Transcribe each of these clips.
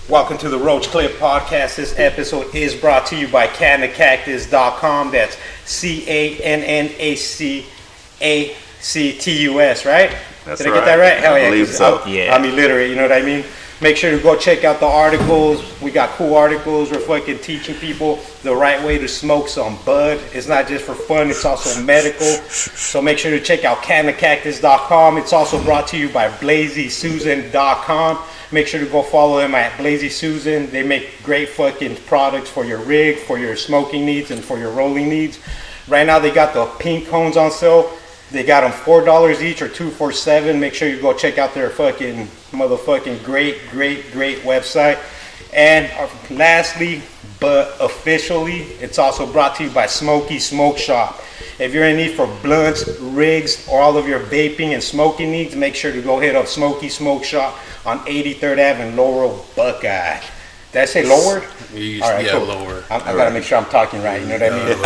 Welcome to the Roach Clip Podcast. This episode is brought to you by CannedCactus.com. That's CannACACTUS, right? That's Did I right. get that right? Hell yeah. I believe so. I'm illiterate, you know what I mean? Make sure to go check out the articles. We got cool articles. We're fucking teaching people the right way to smoke some bud. It's not just for fun, it's also medical. So make sure to check out CannedCactus.com. It's also brought to you by BlazySusan.com. Make sure to go follow them at Blazy Susan. They make great fucking products for your rig, for your smoking needs, and for your rolling needs. Right now they got the pink cones on sale. They got them $4 each or 2 for $7. Make sure you go check out their fucking motherfucking great website. And lastly, but officially, it's also brought to you by Smokey Smoke Shop. If you're in need for blunts, rigs, or all of your vaping and smoking needs, make sure to go hit up Smokey Smoke Shop on 83rd Ave in Laurel, Buckeye. Did I say lower? All right, cool. Lower. I gotta make sure I'm talking right. You know what I mean?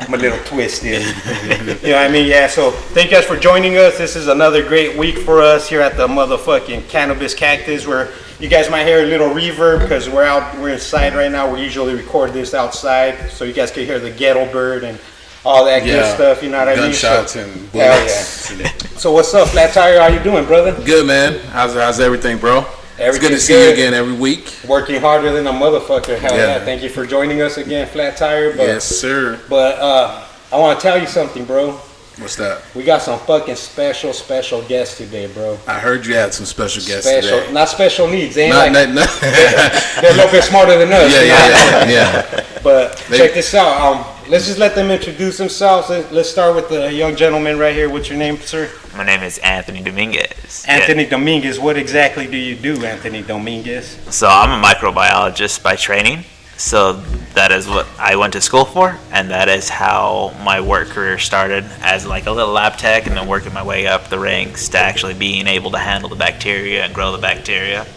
I'm a little twisted. You know what I mean? Yeah. So thank you guys for joining us. This is another great week for us here at the motherfucking Cannabis Cactus, where you guys might hear a little reverb because we're inside right now. We usually record this outside, so you guys can hear the ghetto bird and all that good stuff. You know what I mean? Gunshots and bullets. Hell yeah. So what's up, Flat Tire? How you doing, brother? Good, man. How's everything, bro? It's good to see you again every week. Working harder than a motherfucker. Hell yeah. Thank you for joining us again, Flat Tire. Yes, sir. But I want to tell you something, bro. What's that? We got some fucking special guests today, bro. I heard you had some special guests today. Not special needs. They ain't They're a little bit smarter than us. Yeah. But check this out. Let's just let them introduce themselves. Let's start with the young gentleman right here. What's your name, sir? My name is Anthony Dominguez. Anthony Dominguez. What exactly do you do, Anthony Dominguez? So I'm a microbiologist by training. So that is what I went to school for, and that is how my work career started, as like a little lab tech, and then working my way up the ranks to actually being able to handle the bacteria and grow the bacteria.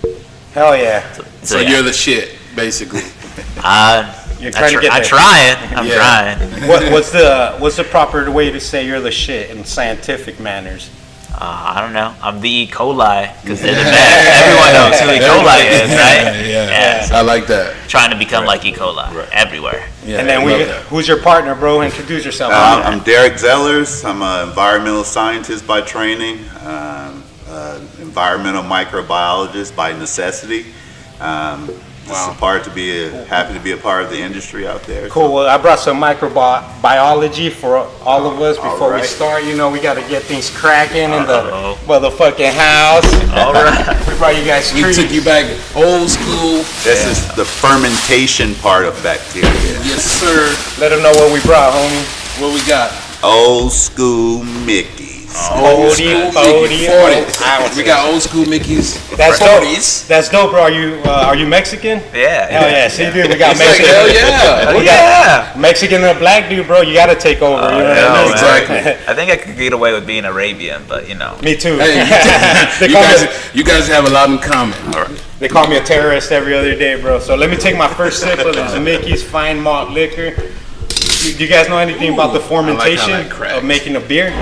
Hell yeah. So yeah. You're the shit, basically. You're trying to get I'm trying. What's the proper way to say you're the shit in scientific manners? I don't know. I'm the E. coli because they're the best. Everyone knows who E. coli is, right? Yeah. So I like that. Trying to become like E. coli everywhere. Yeah, and then who's your partner, bro? Introduce yourself. I'm Derek Zellers. I'm an environmental scientist by training, environmental microbiologist by necessity. Happy to be a part of the industry out there. Cool. Well, I brought some microbiology for all of us before we start. You know, we got to get things cracking in the motherfucking house. All right. We brought you guys We took you back old school. This is the fermentation part of bacteria. Yes, sir. Let them know what we brought, homie. What we got? Old school Mickeys. Old school Mickey 40s. We got old school Mickeys. That's 40s. dope. That's dope, bro. Are you Mexican? Yeah. Hell yeah. See, dude, we got It's Mexican. like, hell yeah. Mexican and a black dude, bro. You got to take over. You know what I mean? Exactly. I think I could get away with being Arabian, but you know. Me too. Hey, you guys have a lot in common. All right. They call me a terrorist every other day, bro. So let me take my first sip of this Mickey's Fine Malt Liquor. Do you guys know anything about the fermentation of making a beer?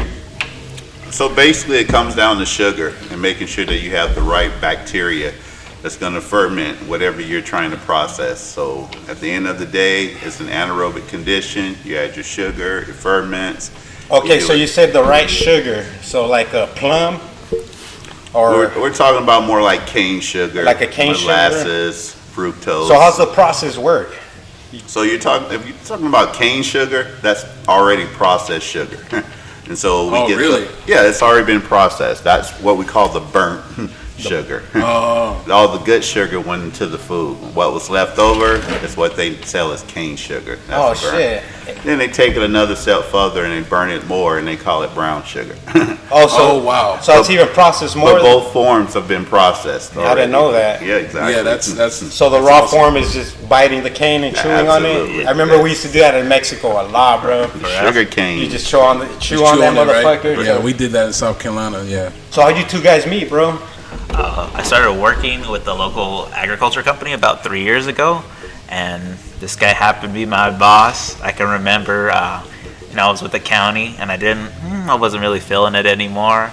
So basically it comes down to sugar and making sure that you have the right bacteria that's going to ferment whatever you're trying to process. So at the end of the day, it's an anaerobic condition. You add your sugar, it ferments. Okay, so you said the right sugar. So like a plum? Or We're talking about more like cane sugar. Like a cane sugar? molasses, fructose. So how's the process work? So if you're talking about cane sugar, that's already processed sugar. And so really? It's already been processed. That's what we call the burnt sugar. All the good sugar went into the food. What was left over is what they sell as cane sugar. That's the burnt. Shit. Then they take it another step further and they burn it more and they call it brown sugar. Wow. So it's even processed more. But both forms have been processed already. I didn't know that. Yeah, exactly. Yeah, that's So the raw form is just biting the cane and chewing on it. Absolutely. I remember we used to do that in Mexico a lot, bro. Sugar cane. You just chew on that it, right? motherfucker. Yeah, we did that in South Carolina. Yeah. So how'd you two guys meet, bro? I started working with the local agriculture company about 3 years ago, and this guy happened to be my boss. I can remember, I was with the county, and I wasn't really feeling it anymore.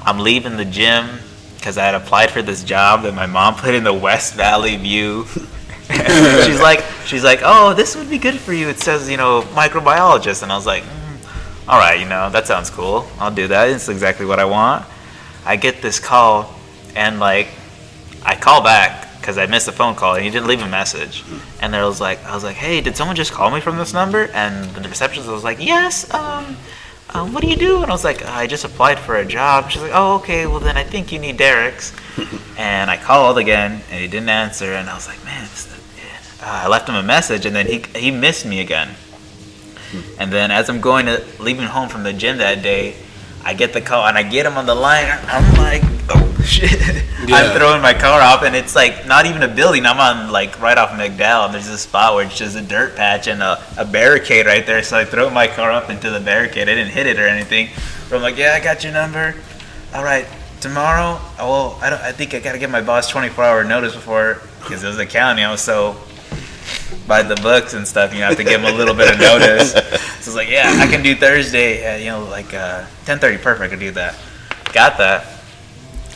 I'm leaving the gym, because I had applied for this job that my mom put in the West Valley View. she's like, oh, this would be good for you. It says, microbiologist. And I was like, all right, that sounds cool. I'll do that. It's exactly what I want. I get this call, and I call back because I missed a phone call, and he didn't leave a message. And I was like, hey, did someone just call me from this number? And the receptionist was like, yes. What do you do? And I was like, I just applied for a job. She's like, oh, okay. Well, then I think you need Derek's. And I called again, and he didn't answer. And I was like, man, I left him a message, and then he missed me again. And then as I'm leaving home from the gym that day, I get the call, and I get him on the line. I'm like, oh shit! Yeah. I'm throwing my car off, and it's not even a building. I'm on right off McDowell, and there's this spot where it's just a dirt patch and a barricade right there. So I throw my car up into the barricade. I didn't hit it or anything. But I'm like, yeah, I got your number. All right, tomorrow. I think I gotta give my boss 24-hour notice because it was accounting. I was so by the books and stuff, you have to give them a little bit of notice. So it's like, yeah, I can do Thursday at 10:30. Perfect, I can do that. Got that.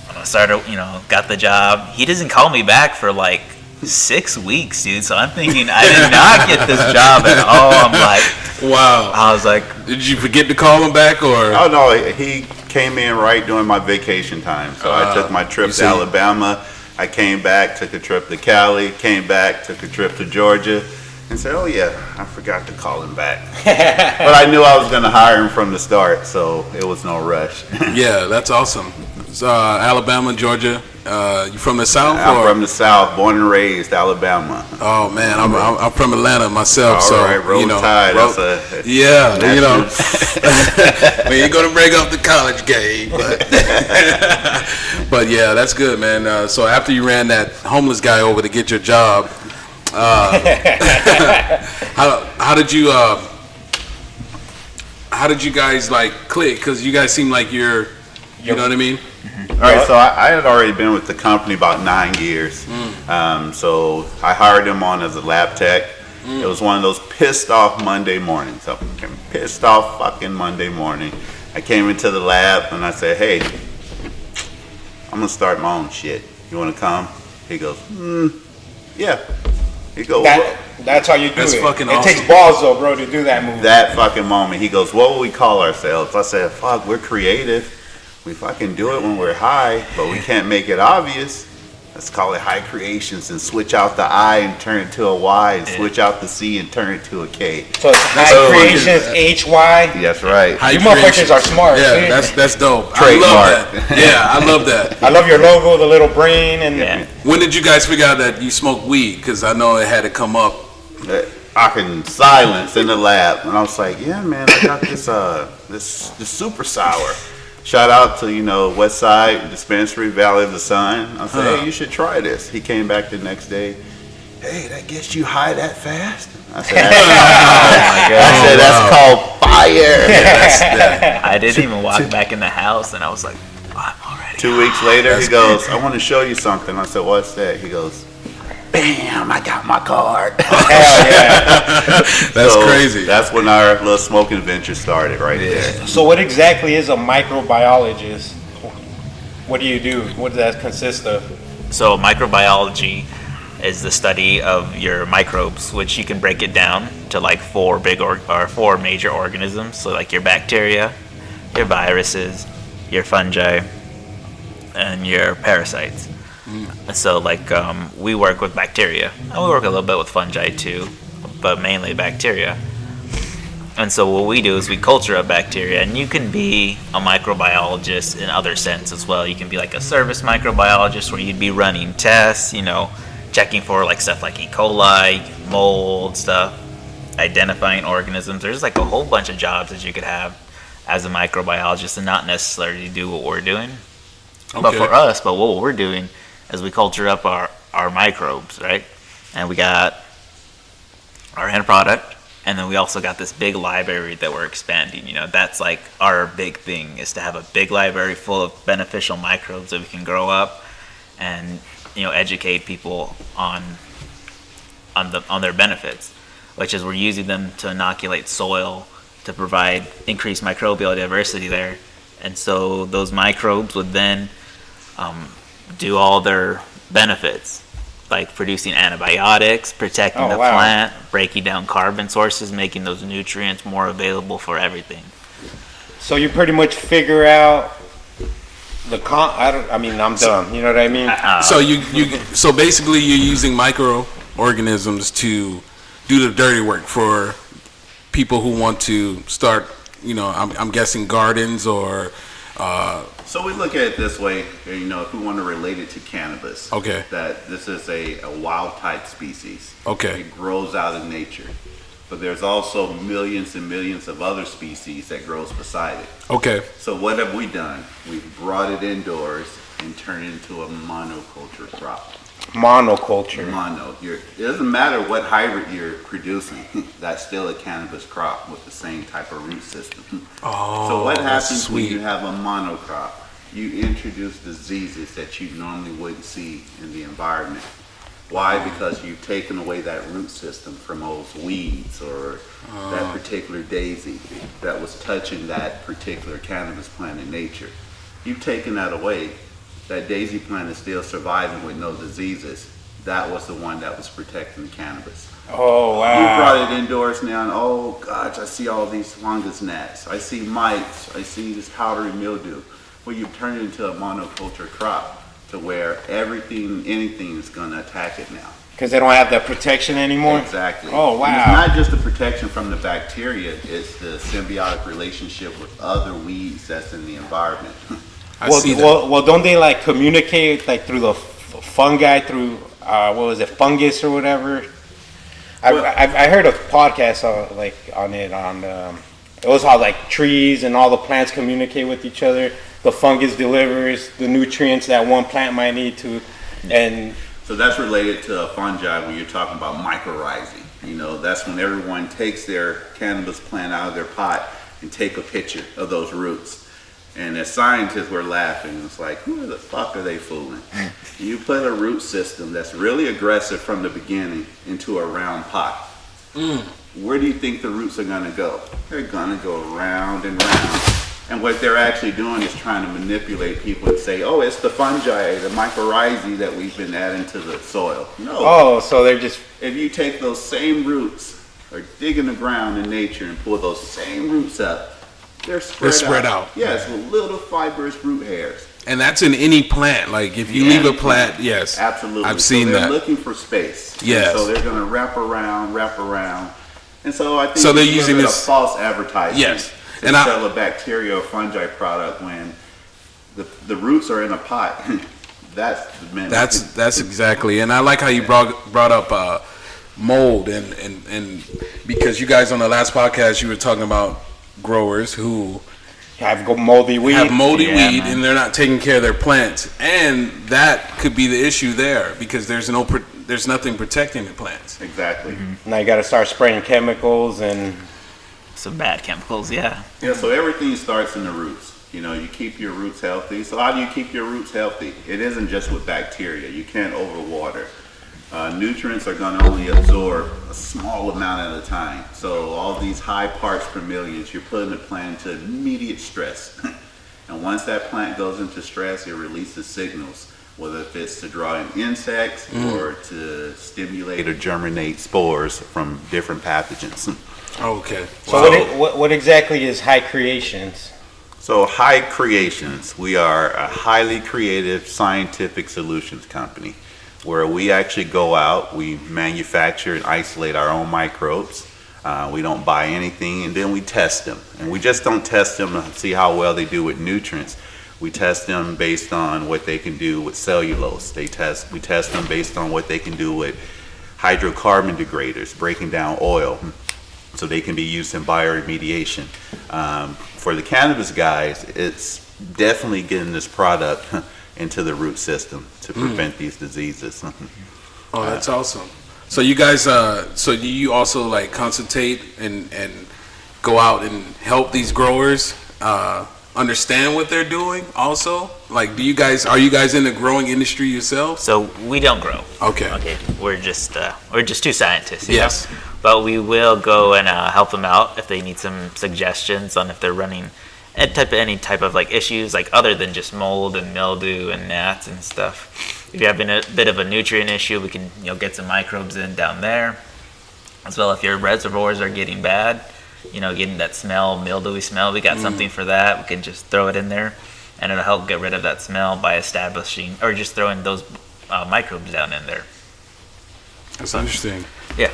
I started, got the job. He doesn't call me back for 6 weeks, dude. So I'm thinking I did not get this job at all. I'm like, wow. I was like, did you forget to call him back, or? Oh no, he came in right during my vacation time. So I took my trip to Alabama. I came back, took a trip to Cali, came back, took a trip to Georgia, and said, oh yeah, I forgot to call him back. But I knew I was going to hire him from the start, so it was no rush. Yeah, that's awesome. So, Alabama, Georgia, you from the South? I'm from the South, born and raised, Alabama. Oh man, I'm from Atlanta myself. All right, roll tide. Yeah, we ain't gonna break up the college game, but yeah, that's good, man. So after you ran that homeless guy over to get your job, how did you guys click? Because you guys seem like you know what I mean. All right, so I had already been with the company about 9 years. So I hired him on as a lab tech. It was one of those pissed off Monday mornings. So pissed off fucking Monday morning. I came into the lab and I said, hey, I'm going to start my own shit. You want to come? He goes, yeah. He goes, that's how you do that's it. Fucking it awesome. takes balls though, bro, to do that move. That fucking moment. He goes, what will we call ourselves? I said, fuck, we're creative. We fucking do it when we're high, but we can't make it obvious. Let's call it HyKreations and switch out the I and turn it to a Y and switch out the C and turn it to a K. So it's HyKreations, HY. That's right. You motherfuckers are smart. Yeah, that's dope. Trademark. I love that. I love your logo, the little brain, and When did you guys figure out that you smoke weed? Because I know it had to come up. I can silence in the lab, and I was like, yeah, man, I got this super sour. Shout out to, West Side Dispensary, Valley of the Sun. I said, hey, you should try this. He came back the next day. Hey, that gets you high that fast? I said, that's called fire. I didn't even walk back in the house, and I was like, I'm already 2 weeks later, he goes, I want to show you something. I said, what's that? He goes, bam, I got my card. hell yeah. That's crazy. That's when our little smoking venture started there. So what exactly is a microbiologist? What do you do? What does that consist of? So microbiology is the study of your microbes, which you can break it down to four major organisms. So your bacteria, your viruses, your fungi, and your parasites. So we work with bacteria, and we work a little bit with fungi too, but mainly bacteria. And so what we do is we culture up bacteria, and you can be a microbiologist in other sense as well. You can be a service microbiologist where you'd be running tests, checking for stuff like E. coli, mold stuff, identifying organisms. There's a whole bunch of jobs that you could have as a microbiologist and not necessarily do what we're doing. Okay. But for us, what we're doing is we culture up our microbes, right? And we got our end product, and then we also got this big library that we're expanding. That's our big thing, is to have a big library full of beneficial microbes that we can grow up and educate people on their benefits, which is we're using them to inoculate soil to provide increased microbial diversity there. And so those microbes would then do all their benefits, like producing antibiotics, protecting the wow. plant, breaking down carbon sources, making those nutrients more available for everything. So you pretty much figure out I'm done. You know what I mean? So basically you're using microorganisms to do the dirty work for people who want to start, I'm guessing gardens or So we look at it this way, if we want to relate it to cannabis. Okay. That this is a wild type species. Okay. It grows out in nature. But there's also millions and millions of other species that grows beside it. Okay. So what have we done? We've brought it indoors and turned it into a monoculture crop. Monoculture. It doesn't matter what hybrid you're producing. That's still a cannabis crop with the same type of root system. Oh, so what that's happens when sweet. you have a monocrop? You introduce diseases that you normally wouldn't see in the environment. Why? Because you've taken away that root system from those weeds or that particular daisy that was touching that particular cannabis plant in nature. You've taken that away. That daisy plant is still surviving with no diseases. That was the one that was protecting the cannabis. Oh, wow. You brought it indoors now, and oh gosh, I see all these fungus gnats. I see mites. I see this powdery mildew. Well, you've turned it into a monoculture crop to where anything is going to attack it now. Because they don't have that protection anymore? Exactly. Oh, wow. And it's not just the protection from the bacteria, it's the symbiotic relationship with other weeds that's in the environment. I see that. Well, don't they like communicate like through the fungi, through fungus or whatever? I heard a podcast on it was how like trees and all the plants communicate with each other. The fungus delivers the nutrients that one plant might need to, and so that's related to fungi when you're talking about mycorrhizing. That's when everyone takes their cannabis plant out of their pot and take a picture of those roots. And as scientists, we're laughing. It's like, who the fuck are they fooling? You put a root system that's really aggressive from the beginning into a round pot. Where do you think the roots are going to go? They're going to go round and round. And what they're actually doing is trying to manipulate people and say, oh, it's the fungi, the mycorrhizae that we've been adding to the soil. No. Oh, so they're just... If you take those same roots or dig in the ground in nature and pull those same roots up, they're spread out. Yes, with little fibrous root hairs. And that's in any plant. Like if you leave a plant, yes. Absolutely. I've seen they're that. Looking for space. Yes. And so they're going to wrap around. And so I think so they're it's using a this false advertising. Yes. To sell a bacteria or fungi product when the roots are in a pot. That's exactly. And I like how you brought up mold and because you guys on the last podcast you were talking about growers who have moldy weed, and they're not taking care of their plants, and that could be the issue there because there's nothing protecting the plants. Exactly. Now you got to start spraying chemicals and Some bad chemicals, yeah. Yeah, so everything starts in the roots. You keep your roots healthy. So how do you keep your roots healthy? It isn't just with bacteria. You can't overwater. Nutrients are going to only absorb a small amount at a time. So all these high parts per million, you're putting the plant into immediate stress. And once that plant goes into stress, it releases signals, whether it's to draw in insects or to stimulate or germinate spores from different pathogens. Okay. So what exactly is HyKreations? So HyKreations, we are a highly creative scientific solutions company where we actually go out, we manufacture and isolate our own microbes. We don't buy anything, and then we test them. And we just don't test them to see how well they do with nutrients. We test them based on what they can do with cellulose. We test them based on what they can do with hydrocarbon degraders, breaking down oil, so they can be used in bioremediation. For the cannabis guys, it's definitely getting this product into the root system to prevent these diseases. Oh, that's awesome. So you guys, so do you also like consultate and go out and help these growers understand what they're doing also? Like, are you guys in the growing industry yourselves? So we don't grow. Okay. We're just two scientists. you Yes. know? But we will go and help them out if they need some suggestions on if they're running any type of like issues, like other than just mold and mildew and gnats and stuff. If you have a bit of a nutrient issue, we can get some microbes in down there. As well, if your reservoirs are getting bad, getting that smell, mildewy smell, we got something for that. We can just throw it in there, and it'll help get rid of that smell by establishing or just throwing those microbes down in there. That's interesting. Yeah.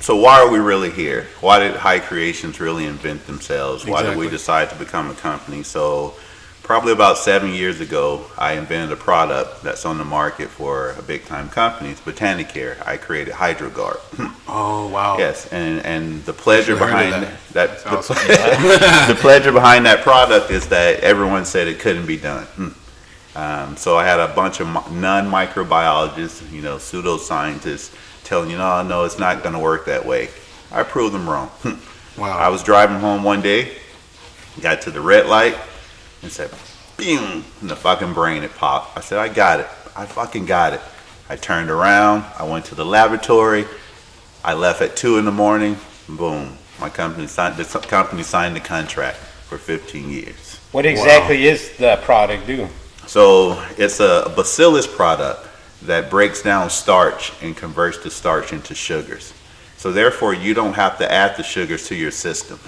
So why are we really here? Why did HyKreations really invent themselves? Why did we Exactly. decide to become a company? So probably about 7 years ago, I invented a product that's on the market for a big time company. It's Botanicare. I created HydroGuard. Oh wow. Yes, and the pleasure Never heard behind of that, Awesome. the pleasure behind that product is that everyone said it couldn't be done. So I had a bunch of non-microbiologists, pseudoscientists, telling you, no, it's not going to work that way. I proved them wrong. Wow. I was driving home one day, got to the red light, and said, "Boom!" In the fucking brain it popped. I said, "I got it. I fucking got it." I turned around. I went to the laboratory. I left at 2 a.m. Boom! My company signed. The company signed the contract for 15 years. What exactly is the product do? So it's a bacillus product that breaks down starch and converts the starch into sugars. So therefore, you don't have to add the sugars to your system.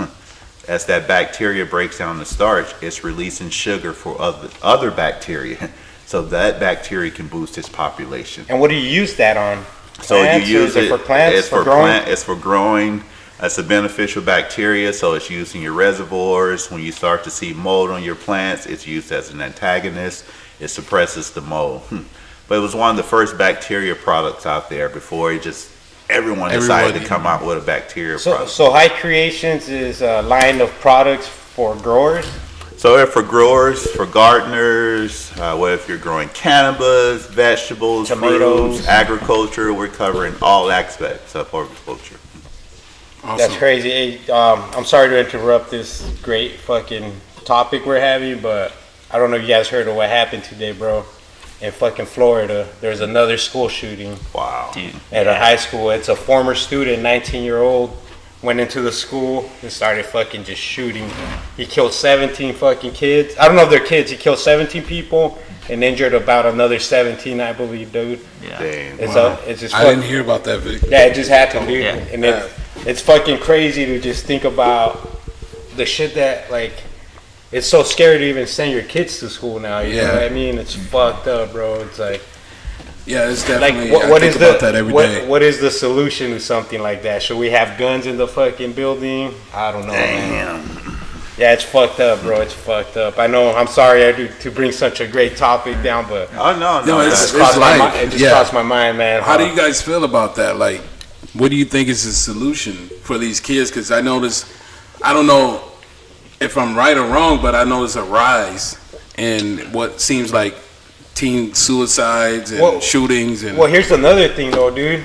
As that bacteria breaks down the starch, it's releasing sugar for other bacteria. So that bacteria can boost its population. And what do you use that on? So Plants, you or use is it for plants, It's for for growing? It's for growing. It's a beneficial bacteria, so it's used in your reservoirs. When you start to see mold on your plants, it's used as an antagonist. It suppresses the mold. But it was one of the first bacteria products out there before everyone decided to come out with a bacteria product. So HyKreations is a line of products for growers. So they're for growers, for gardeners, what if you're growing cannabis, vegetables, Tomatoes. fruits, agriculture, we're covering all aspects of agriculture. Awesome. That's crazy. Hey, I'm sorry to interrupt this great fucking topic we're having, but I don't know if you guys heard of what happened today, bro. In fucking Florida, there's another school shooting Wow. Dude, at a high school. It's a former student, 19-year-old, went into the school and started fucking just shooting. He killed 17 fucking kids. I don't know if they're kids. He killed 17 people and injured about another 17, I believe, dude. yeah. Damn. It's just I didn't hear about that, Vic. yeah, it just happened, dude. Yeah. And it's fucking crazy to just think about the shit that, like, it's so scary to even send your kids to school now. You know Yeah. what I mean? It's fucked up, bro. It's like, Yeah, it's like definitely. what I is think about that every day. what is the solution to something like that? Should we have guns in the fucking building? I don't know, man. Yeah, it's fucked up, bro. It's fucked up. I know. I'm sorry I do to bring such a great topic down, but Oh, no. No, it's crossed my life. mind. It just Yeah. crossed my mind, man. How do you guys feel about that? Like, what do you think is the solution for these kids? Because I notice, I don't know if I'm right or wrong, but I notice a rise in what seems like teen suicides and Well- shootings and Well, here's another thing, though, dude.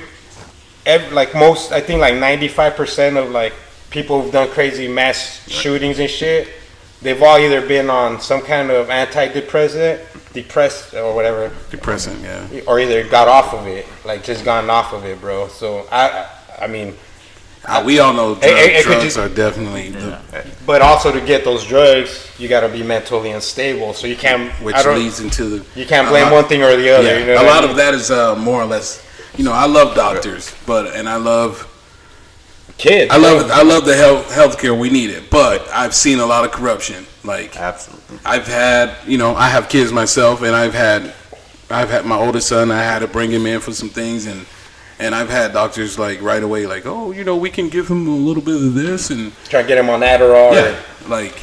I think like 95% of like people who've done crazy mass shootings and shit, they've all either been on some kind of depressed or whatever, depressing. Yeah, or either got off of it, like just gotten off of it, bro. So I mean, we all know Hey, could drugs you- are definitely the, but also to get those drugs, you got to be mentally unstable. So you can't, which I don't, leads into the. you can't blame one thing or the other. Yeah, You know a what I lot mean? of that is more or less. I love doctors, and I love Kids. I love the healthcare, we need it, but I've seen a lot of corruption. Like Absolutely. I've had, I have kids myself, and I've had my oldest son. I had to bring him in for some things, and I've had doctors like right away, like, oh, we can give him a little bit of this, and Trying to get them on Adderall. yeah, like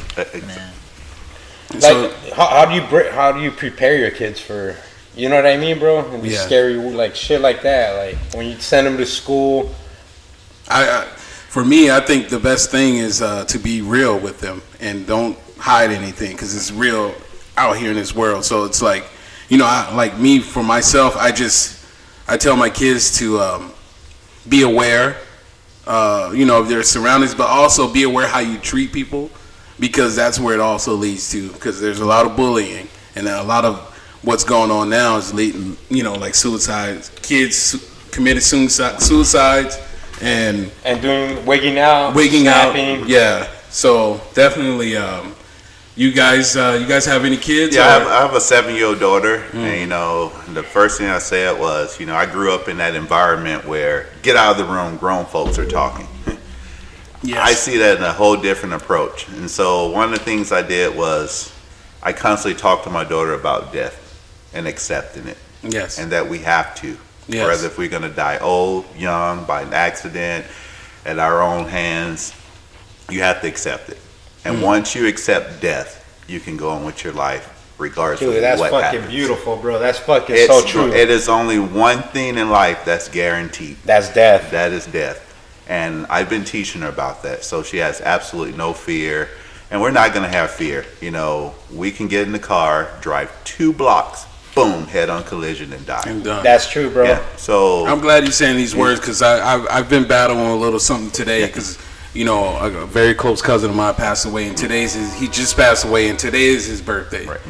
Like, how do you prepare your kids for, you know what I mean, bro? And these Yeah. scary, like, shit like that. Like, when you send them to school. For me, I think the best thing is to be real with them and don't hide anything, because it's real out here in this world. So it's like, like me, for myself, I tell my kids to be aware, of their surroundings, but also be aware how you treat people, because that's where it also leads to, because there's a lot of bullying, and a lot of what's going on now is leading, like suicides, kids committed suicides, and And doing wigging out, wigging snapping. out, yeah. So definitely, you guys have any kids? Yeah, or- I have a 7-year-old daughter, and you know, the first thing I said was, you know, I grew up in that environment where get out of the room, grown folks are talking. Yes. I see that in a whole different approach, and so one of the things I did was I constantly talked to my daughter about death and accepting it, Yes. and that we have to, Yes. whether if we're going to die old, young, by an accident, at our own hands, you have to accept it. And once you accept death, you can go on with your life regardless Dude, of that's what fucking happens. beautiful, bro. That's fucking It's so true. It is only one thing in life that's guaranteed. That's death. That is death. And I've been teaching her about that. So she has absolutely no fear. And we're not going to have fear. You know, we can get in the car, drive 2 blocks, boom, head on collision and die. And done. That's true, bro. Yeah. So I'm glad you're saying these words because I've been battling a little something today because you know a very close cousin of mine passed away and he just passed away and today is his birthday. Right.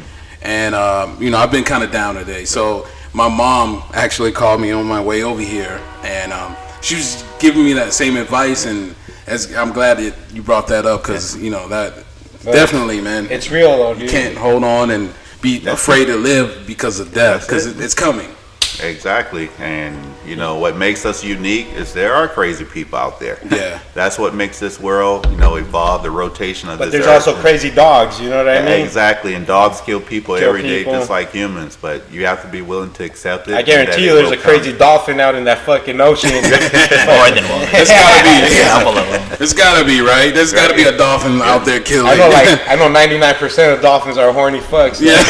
And you know I've been kind of down today. So my mom actually called me on my way over here and she was giving me that same advice and I'm glad that you brought that up because you know that definitely, man, It's real, though, dude. you can't hold on and be afraid to live because of death because it's coming. exactly. And you know what makes us unique is there are crazy people out there. Yeah. That's what makes this world, you know, evolve, the rotation of But this there's earth. also crazy dogs, you know what I mean? Exactly, and dogs kill people Kill every day people. just like humans, but you have to be willing to accept it. I and guarantee that you it there's will a crazy come. dolphin out in that fucking ocean. More than one. It's gotta be. A couple of them. It's gotta be right. There's gotta be a dolphin out there killing. I know 99% of dolphins are horny fucks. Yeah.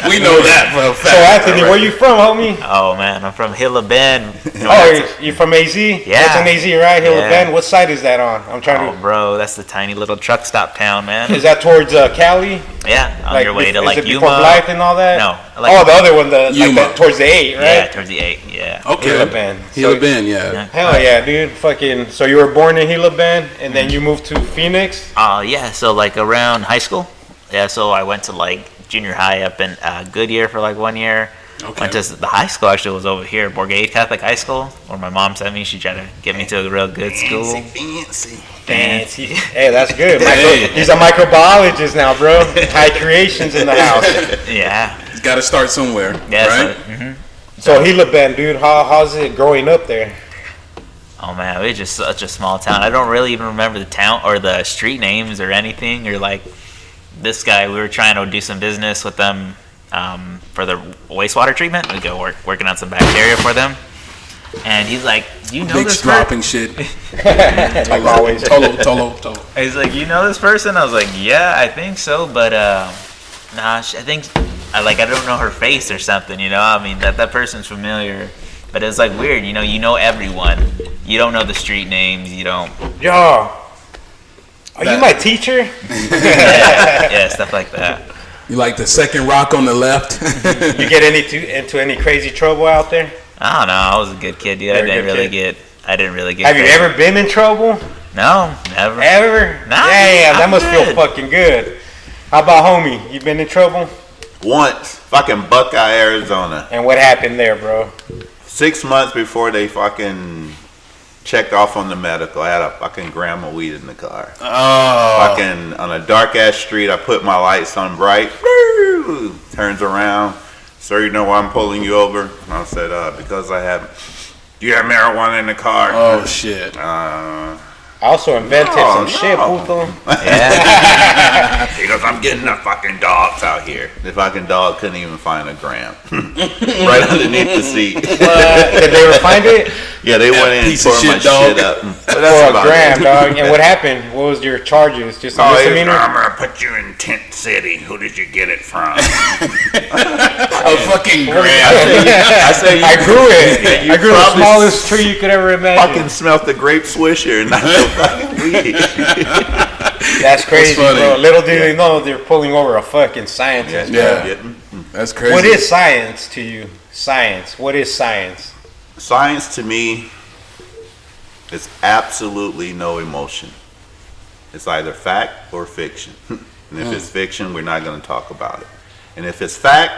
We know that for a fact. So Anthony, where you from, homie? Oh man, I'm from Hilla Bend. Oh, you from AZ? Yeah. That's in AZ, right? Hilla Yeah. Bend. What side is that on? I'm trying Oh, to. bro, that's the tiny little truck stop town, man. Is that towards Cali? Yeah, on your way to is like it before Yuma. Blythe and all that? No, Oh, the other one, Yuma. towards the 8, right? Yeah, towards the 8. Yeah. Okay. Hilla Bend. Hilla So- Bend, yeah. Hell yeah, dude. Fucking. So you were born in Hilla Bend, and then you moved to Phoenix? Yeah. So like around high school. Yeah. So I went to like junior high up in Goodyear for like 1 year. Okay. Went to the high school actually was over here, Borgade Catholic High School, where my mom sent me. She tried to get me to a real good school. Fancy. Fancy. Hey, that's good. Hey. He's a microbiologist now, bro. HyKreations in the house. Yeah. It's gotta start somewhere, Yeah. right? So Hilla Bend, dude. How's it growing up there? Oh man, it was just such a small town. I don't really even remember the town or the street names or anything. Or like this guy, we were trying to do some business with them for the wastewater treatment. We go working on some bacteria for them, and he's like, "You know Big this dropping shit. Like always. Tolo. He's like, "You know this person?" I was like, "Yeah, I think so, but nah, I think I don't know her face or something. You know, I mean that person's familiar." But it's like weird, you know everyone. You don't know the street names. You don't. Yo. Are you my teacher? Yeah, stuff like that. You like the second rock on the left? You get into any crazy trouble out there? I don't know. I was a good kid, dude. You're a good I didn't really get. Have you crazy. ever been in trouble? No, never. Ever? Nah, Damn, that I'm must feel good. fucking good. How about homie? You been in trouble? Once, fucking Buckeye, Arizona. And what happened there, bro? 6 months before they fucking checked off on the medical, I had a fucking gram of weed in the car. Oh. Fucking on a dark ass street, I put my lights on bright. Woo! Turns around. Sir, you know why I'm pulling you over? And I said, because I have. Do you have marijuana in the car? Oh shit. I also invented No, some shit, no. puto. He goes, I'm getting the fucking dogs out here. The fucking dog couldn't even find a gram. Right underneath the seat. Did they ever find it? Yeah, they went in and piece of tore my shit dog. shit up. But For that's a about gram, it. dog. And what happened? What was your charges? Just a Oh, misdemeanor? I'm gonna put you in Tent City. Who did you get it from? A fucking gram. I say I grew it. Yeah, you I grew the probably smallest tree you could ever imagine. fucking smelt the grape swisher and not the fucking weed. That's crazy, funny. bro. Little do they know they're pulling over a fucking scientist. Yeah. bro. That's crazy. What is science to you? Science. What is science? Science to me is absolutely no emotion. It's either fact or fiction. And if it's fiction, we're not going to talk about it. And if it's fact,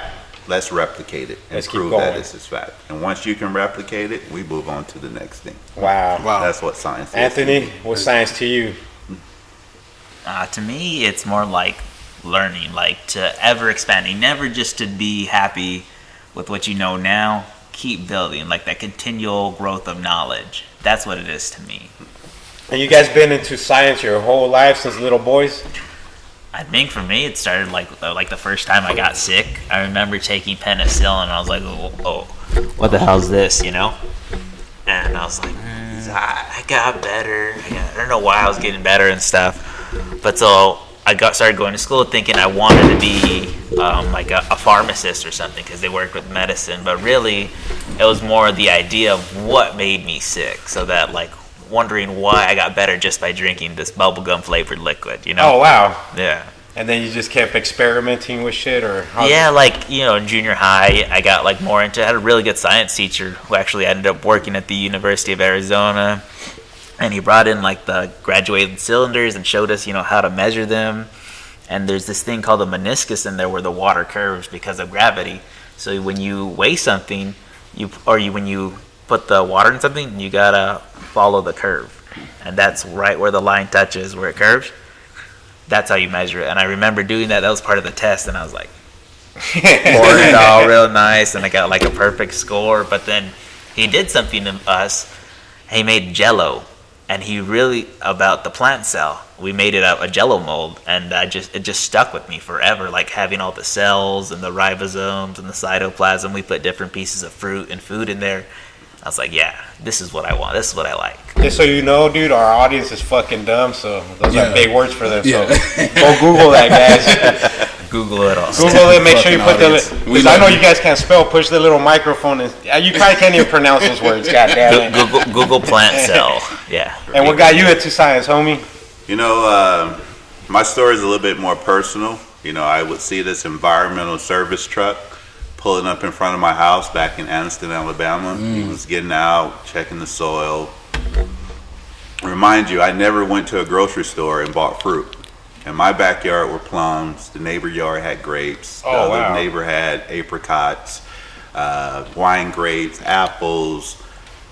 let's replicate it and Let's keep prove that going. it's fact. And once you can replicate it, we move on to the next thing. Wow. Wow. That's what science is. Anthony, what's science to you? To me, it's more like learning, like to ever expanding, never just to be happy with what you know now. Keep building, like that continual growth of knowledge. That's what it is to me. And you guys been into science your whole life since little boys? I think for me, it started like the first time I got sick. I remember taking penicillin, and I was like, oh, what the hell is this, you know? And I was like, I got better. I don't know why I was getting better and stuff. But so I started going to school thinking I wanted to be like a pharmacist or something because they work with medicine. But really, it was more the idea of what made me sick. So that like wondering why I got better just by drinking this bubblegum flavored liquid, you know? Oh, wow. Yeah. And then you just kept experimenting with shit, or yeah, like, you know, in junior high, I got like more into. I had a really good science teacher who actually ended up working at the University of Arizona, and he brought in like the graduated cylinders and showed us, you know, how to measure them. And there's this thing called the meniscus in there where the water curves because of gravity. So when you weigh something, when you put the water in something, you gotta follow the curve, and that's right where the line touches where it curves. That's how you measure it. And I remember doing that. That was part of the test, and I was like, poured it all real nice, and I got like a perfect score. But then he did something to us. He made Jello, and he really about the plant cell. We made it a Jello mold, and it just stuck with me forever. Like having all the cells and the ribosomes and the cytoplasm. We put different pieces of fruit and food in there. I was like, yeah, this is what I want. This is what I like. Just so you know, dude, our audience is fucking dumb, so those are big words for them. Yeah. So go Google that, guys. Google it all. Google it. Make sure you put audience. because I know you guys can't spell. Push the little microphone, and you probably can't even pronounce those words. God damn it. Google plant cell. Yeah. And what got you into science, homie? You know, my story is a little bit more personal. You know, I would see this environmental service truck pulling up in front of my house back in Anniston, Alabama. He was getting out, checking the soil. Remind you, I never went to a grocery store and bought fruit. In my backyard were plums. The neighbor yard had grapes. The other neighbor had apricots, wine grapes, apples.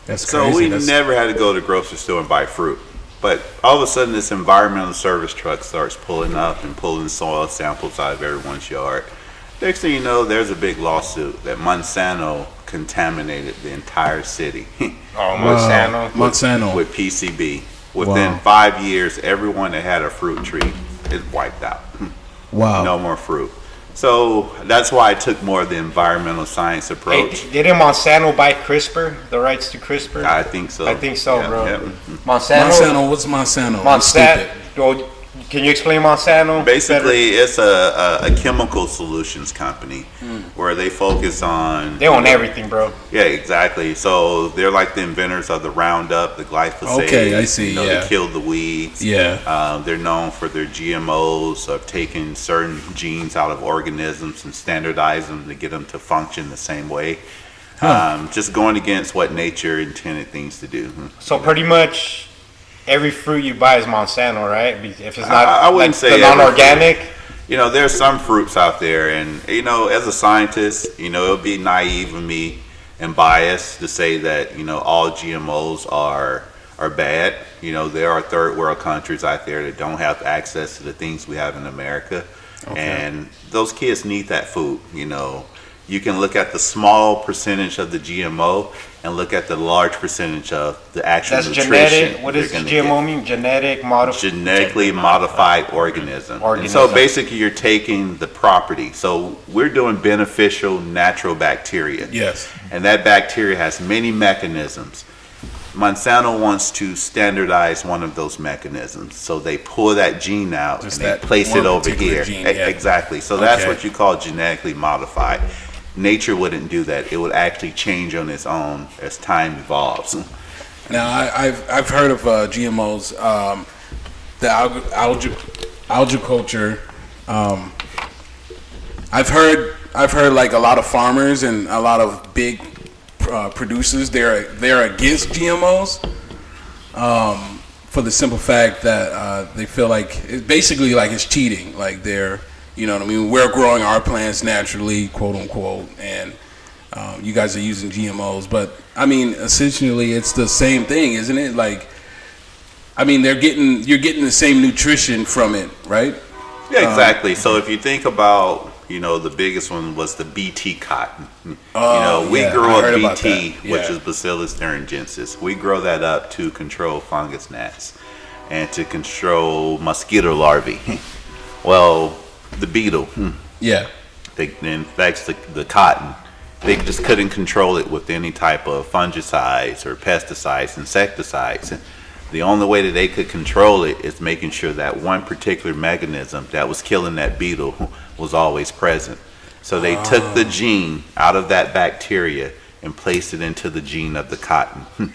That's so crazy. we never had to go to the grocery store and buy fruit. But all of a sudden, this environmental service truck starts pulling up and pulling soil samples out of everyone's yard. Next thing you know, there's a big lawsuit that Monsanto contaminated the entire city. Monsanto. With PCB. Within 5 years, everyone that had a fruit tree is wiped out. Wow. No more fruit. So that's why I took more of the environmental science approach. Hey, didn't Monsanto buy CRISPR, the rights to CRISPR? I think so. I think so, Yeah, bro. yeah. Monsanto. What's Monsanto? I'm stupid. Well, can you explain Monsanto? Basically, it's a chemical solutions company where they focus on... They own everything, bro. Yeah, exactly. So they're like the inventors of the Roundup, the glyphosate. Okay, I see, They kill the weeds. Yeah. They're known for their GMOs of taking certain genes out of organisms and standardize them to get them to function the same way. Just going against what nature intended things to do. So pretty much every fruit you buy is Monsanto, right? If it's not, I wouldn't like say the non-organic. You know, there's some fruits out there, and you know, as a scientist, you know, it would be naive of me and biased to say that, you know, all GMOs are bad. You know, there are third world countries out there that don't have access to the things we have in America, and those kids need that food. You know, you can look at the small percentage of the GMO and look at the large percentage of the actual nutrition. Genetic. What does GMO mean? Genetically modified organism. And so basically you're taking the property. So we're doing beneficial natural bacteria. Yes. And that bacteria has many mechanisms. Monsanto wants to standardize one of those mechanisms. So they pull that gene out and they place it over here. Exactly. So that's what you call genetically modified. Nature wouldn't do that. It would actually change on its own as time evolves. Now, I've heard of GMOs, the algae culture. I've heard like a lot of farmers and a lot of big producers they're against GMOs for the simple fact that they feel like it's basically like it's cheating. Like they're, you know what I mean? We're growing our plants naturally, quote unquote, and you guys are using GMOs. But I mean, essentially, it's the same thing, isn't it? Like I mean, you're getting the same nutrition from it, right? Yeah, exactly. So if you think about, the biggest one was the BT cotton. We grow a BT, which is Bacillus thuringiensis. We grow that up to control fungus gnats and to control mosquito larvae. Well, the beetle, that infects the cotton, they just couldn't control it with any type of fungicides or pesticides, insecticides. The only way that they could control it is making sure that one particular mechanism that was killing that beetle was always present. So they took the gene out of that bacteria and placed it into the gene of the cotton.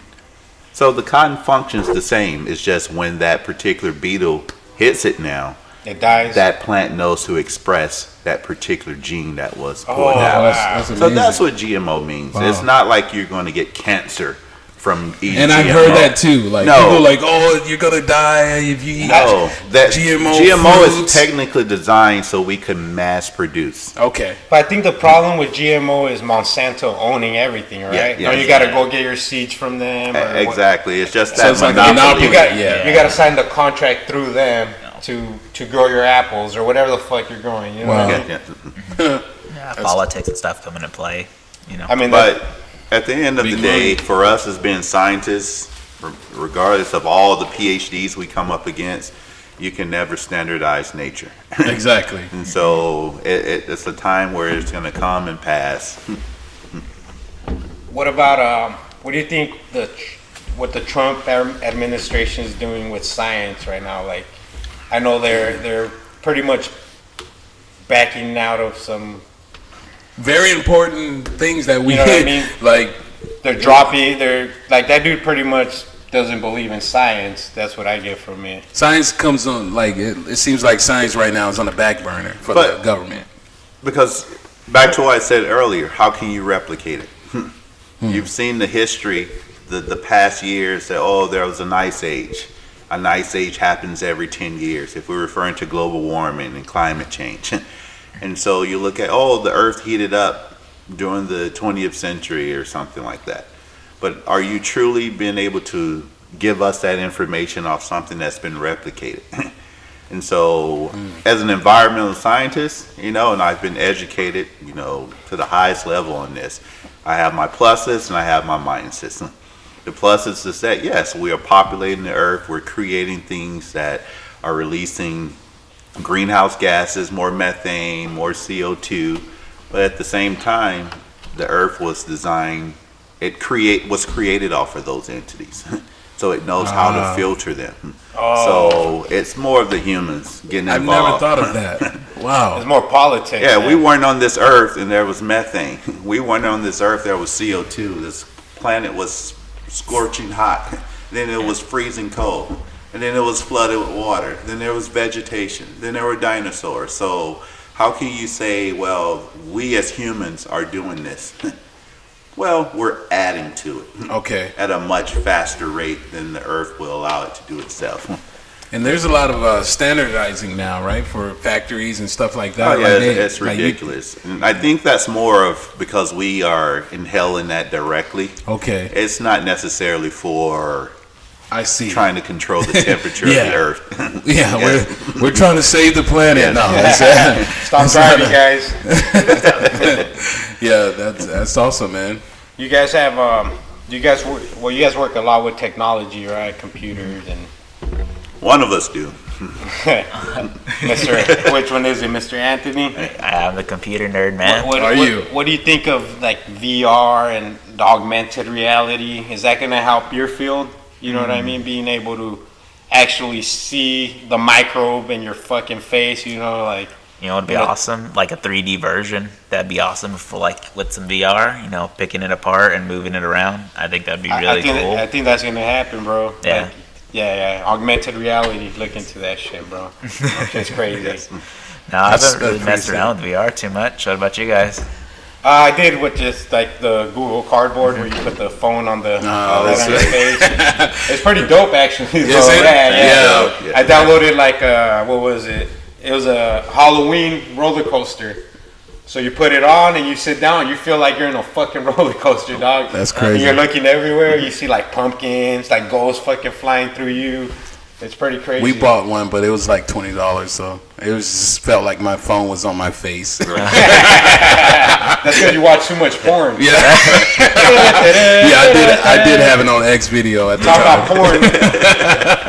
So the cotton functions the same. It's just when that particular beetle hits it now, it dies. That plant knows to express that particular gene that was pulled out. That's So amazing. that's what GMO means. Wow. It's not like you're going to get cancer from eating And GMO. I've heard that too. Like people are like, oh, you're gonna die if you eat that GMO is fruits. technically designed so we can mass produce. Okay. But I think the problem with GMO is Monsanto owning everything, right? Yeah, You got to go get your seeds from them. Or Exactly. It's just So that it's like a monopoly. monopoly. You got to sign the contract through them to grow your apples or whatever the fuck you're growing. You know Wow. what I mean? Yeah. Politics and stuff come into play. I mean, But at the end of the Big day, money. for us as being scientists, regardless of all the PhDs we come up against, you can never standardize nature. Exactly. And so it's a time where it's going to come and pass. what about what do you think what the Trump administration is doing with science right now? Like, I know they're pretty much backing out of some. Very important things that we You know what I mean? like. They're like that dude pretty much doesn't believe in science. That's what I get from it. Science comes on like it seems like science right now is on the back burner for the government. Because back to what I said earlier, how can you replicate it? You've seen the history, the past years that, there was an ice age. An ice age happens every 10 years if we're referring to global warming and climate change. And so you look at, the earth heated up during the 20th century or something like that. But are you truly being able to give us that information off something that's been replicated? And so as an environmental scientist, and I've been educated, to the highest level on this, I have my pluses and I have my minuses. The pluses is that, yes, we are populating the earth. We're creating things that are releasing greenhouse gases, more methane, more CO2. But at the same time, the earth was designed, was created off of those entities. So it knows how to filter them. So it's more of the humans getting I've involved. never thought of that. Wow. There's more politics. Yeah, man. we weren't on this earth and there was methane. We weren't on this earth, there was CO2. This planet was scorching hot. Then it was freezing cold. And then it was flooded with water. Then there was vegetation. Then there were dinosaurs. So how can you say, well, we as humans are doing this? Well, we're adding to it. Okay. At a much faster rate than the earth will allow it to do itself. And there's a lot of standardizing now, right, for factories and stuff like that. Oh yeah, Like it's ridiculous. And I think that's more of because we are inhaling that directly. Okay. It's not necessarily for I see. trying to control the temperature of the earth. Yeah, Yes. we're trying to save the planet. Yes. No, that's, Stop driving, guys. yeah, that's awesome, man. You guys have you guys work a lot with technology, right? Computers and One of us do. Mr. Which one is it, Mr. Anthony? I'm the computer nerd, man. What do you think of like VR and the augmented reality? Is that gonna help your field? You know what I mean? Being able to actually see the microbe in your fucking face, like. You know, it'd be awesome, like a 3D version. That'd be awesome for with some VR. Picking it apart and moving it around. I think that'd be really cool. I think that's gonna happen, bro. Yeah. Yeah. Augmented reality. Look into that shit, bro. It's crazy. No, I haven't really that's messed pretty around with VR too much. What about you guys? I did with just like the Google Cardboard where you put the phone on the right on your face. It's pretty dope, actually. Is it? Yeah. I downloaded what was it? It was a Halloween roller coaster. So you put it on and you sit down. You feel like you're in a fucking roller coaster, dog. That's And crazy. you're looking everywhere. You see like pumpkins, like ghosts fucking flying through you. It's pretty crazy. We bought one, but it was like $20, so it was just felt like my phone was on my face. That's because you watch too much porn. Yeah, I did have it on X video at the Talking time. about porn.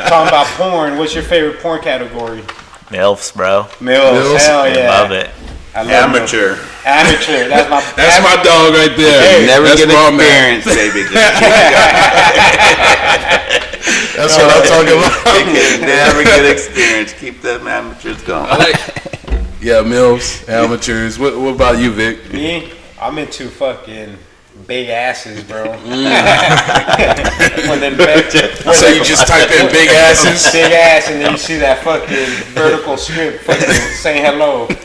Talking about porn. What's your favorite porn category? MILFs, bro. Mills. Hell yeah. Love it. I love Amateur. milfs. Amateur. That's my. That's my dog right there. Hey, Never That's get raw, man. experience, baby. That's what I'm talking about. You can never get experience. Keep them amateurs going. Yeah, MILFs, amateurs. What about you, Vic? Me? I'm into fucking big asses, bro. When them So you just type in big asses? big ass, and then you see that fucking vertical strip fucking saying hello. You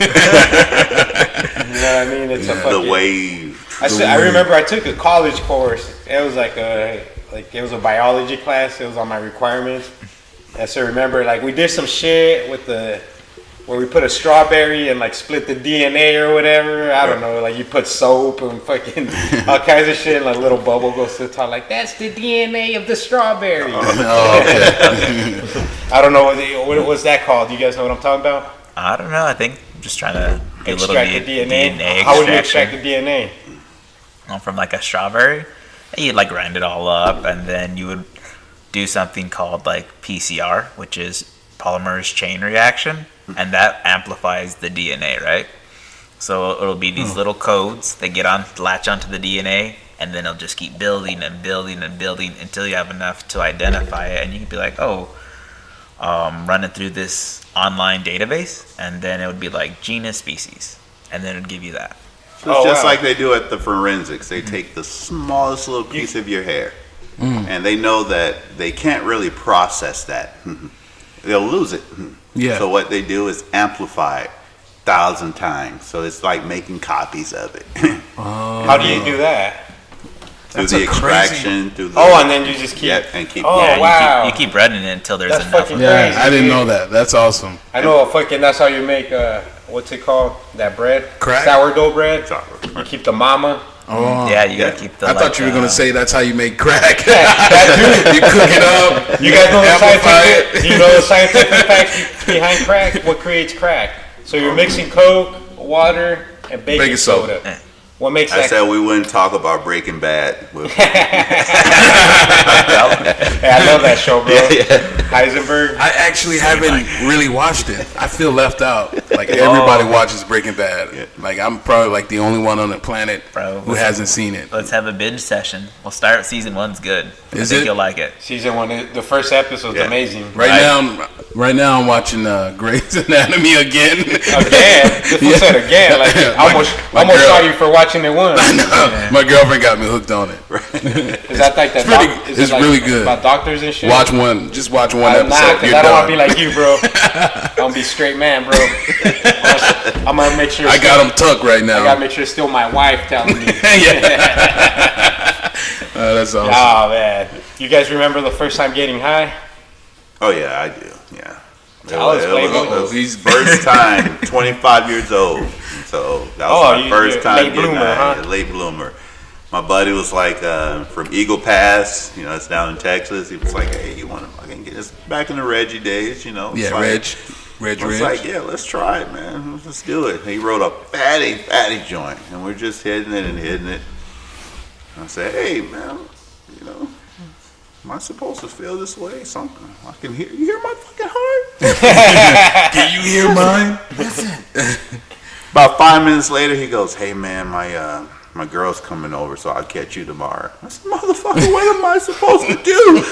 know what I mean? It's a fucking. The wave. I remember I took a college course. It was like it was a biology class. It was on my requirements. And so remember, like we did some shit with where we put a strawberry and like split the DNA or whatever. I don't know. Like you put soap and fucking all kinds of shit. And like a little bubble goes to the top. Like that's the DNA of the strawberry. Oh, okay. I don't know what was that called. Do you guys know what I'm talking about? I don't know. I think I'm just trying to do a little Extract the DNA. DNA How would you extract extraction. the DNA? From like a strawberry. You'd like grind it all up, and then you would do something called like PCR, which is polymerase chain reaction, and that amplifies the DNA, right? So it'll be these little codes that latch onto the DNA, and then it'll just keep building and building and building until you have enough to identify it, and you can be like, run it through this online database, and then it would be like genus, species, and then it would give you that. So it's just wow. like they do at the forensics. They take the smallest little piece of your hair, and they know that they can't really process that. They'll lose it. Yeah. So what they do is amplify it 1,000 times. So it's like making copies of it. How do you do that? Through That's the a crazy- extraction, through the... Oh, and then you just keep. Yep, and keep... Oh, Yeah, wow. you keep running it until there's That's enough. fucking Yeah, crazy, I didn't dude. know that. That's awesome. I know fucking that's how you make what's it called? That bread? Crack? Sourdough bread. You keep the mama. Oh, Yeah, you gotta keep the. I thought you were gonna say that's how you make crack. That dude. You cook it up. You guys know the amplify scientific. You know the scientific facts behind crack. What creates crack? So you're mixing Coke, water, and baking soda. soda. What makes I that? said we wouldn't talk about Breaking Bad. With, Hey, I love that show, bro. Heisenberg. I actually haven't really watched it. I feel left out. Like everybody watches Breaking Bad. Yeah. Like I'm probably like the only one on the planet Bro, who hasn't seen it. Let's have a binge session. We'll start. Season 1's good. I Is think it? you'll like it. Season 1, the first episode's Yeah. amazing. Right now I'm watching Grey's Anatomy again. Again, this one said again. Like I almost my saw girl- you for watching it once. My girlfriend got me hooked on it. Is that like that? It's really good. About doctors and shit. Just watch one I'm not, episode. 'cause You're I don't want done. to be like you, bro. I'm gonna be straight man, bro. I'm gonna make sure. I got them tucked right now. I gotta make sure it's still my wife telling me. That's awesome. Oh man, you guys remember the first time getting high? oh, yeah, I do. Yeah. Tell us, Playboy. He's First time, 25 years old. So that was Oh, my first you're time late getting bloomer, high. huh? Late bloomer. My buddy was like from Eagle Pass, it's down in Texas. He was like, hey, you want to fucking get this back in the Reggie days, It's yeah, like, Reg. I was like, yeah, let's try it, man. Let's do it. He wrote a fatty joint, and we're just hitting it and hitting it. I said, hey, man, am I supposed to feel this way? Something I can hear. You hear my fucking heart? Can you hear mine? About 5 minutes later, he goes, hey, man, my girl's coming over, so I'll catch you tomorrow. I said, motherfucker, what am I supposed to do?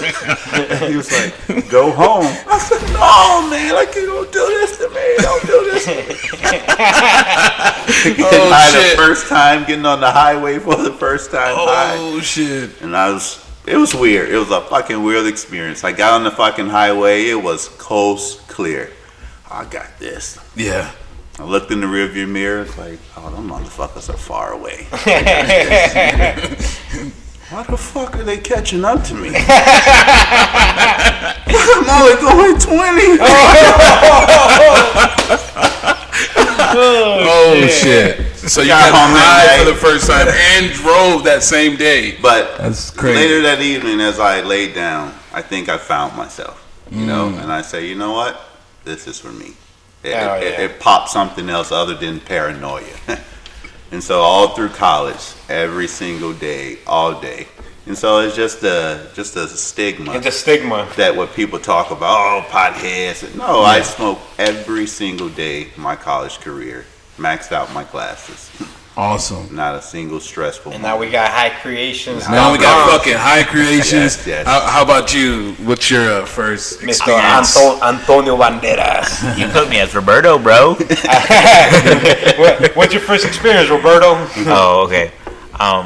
He was like, go home. I said, no, man, like, you don't do this to me. Don't do this to me. Getting high shit. the first time, getting on the highway for the first time high. Oh shit. And it was weird. It was a fucking weird experience. I got on the fucking highway. It was coast clear. I got this. Yeah. I looked in the rearview mirror. It's like, oh, them motherfuckers are far away. Why the fuck are they catching up to me? I'm only going 20. Oh shit. So you Got got home that high day. for the first time and drove that same day. But That's crazy. later that evening, as I laid down, I think I found myself. you know, and I say, you know what, this is for me. It popped something else other than paranoia. And so all through college, every single day, all day. And so it's just a stigma. It's a stigma. That what people talk about, potheads. No, I smoke every single day my college career. Maxed out my classes. Awesome. Not a single stressful And moment. now we got HyKreations. Now we got fucking HyKreations. Yes. How about you? What's your first Mr. experience? Antonio Banderas. You put me as Roberto, bro. What's your first experience, Roberto? Oh, okay. I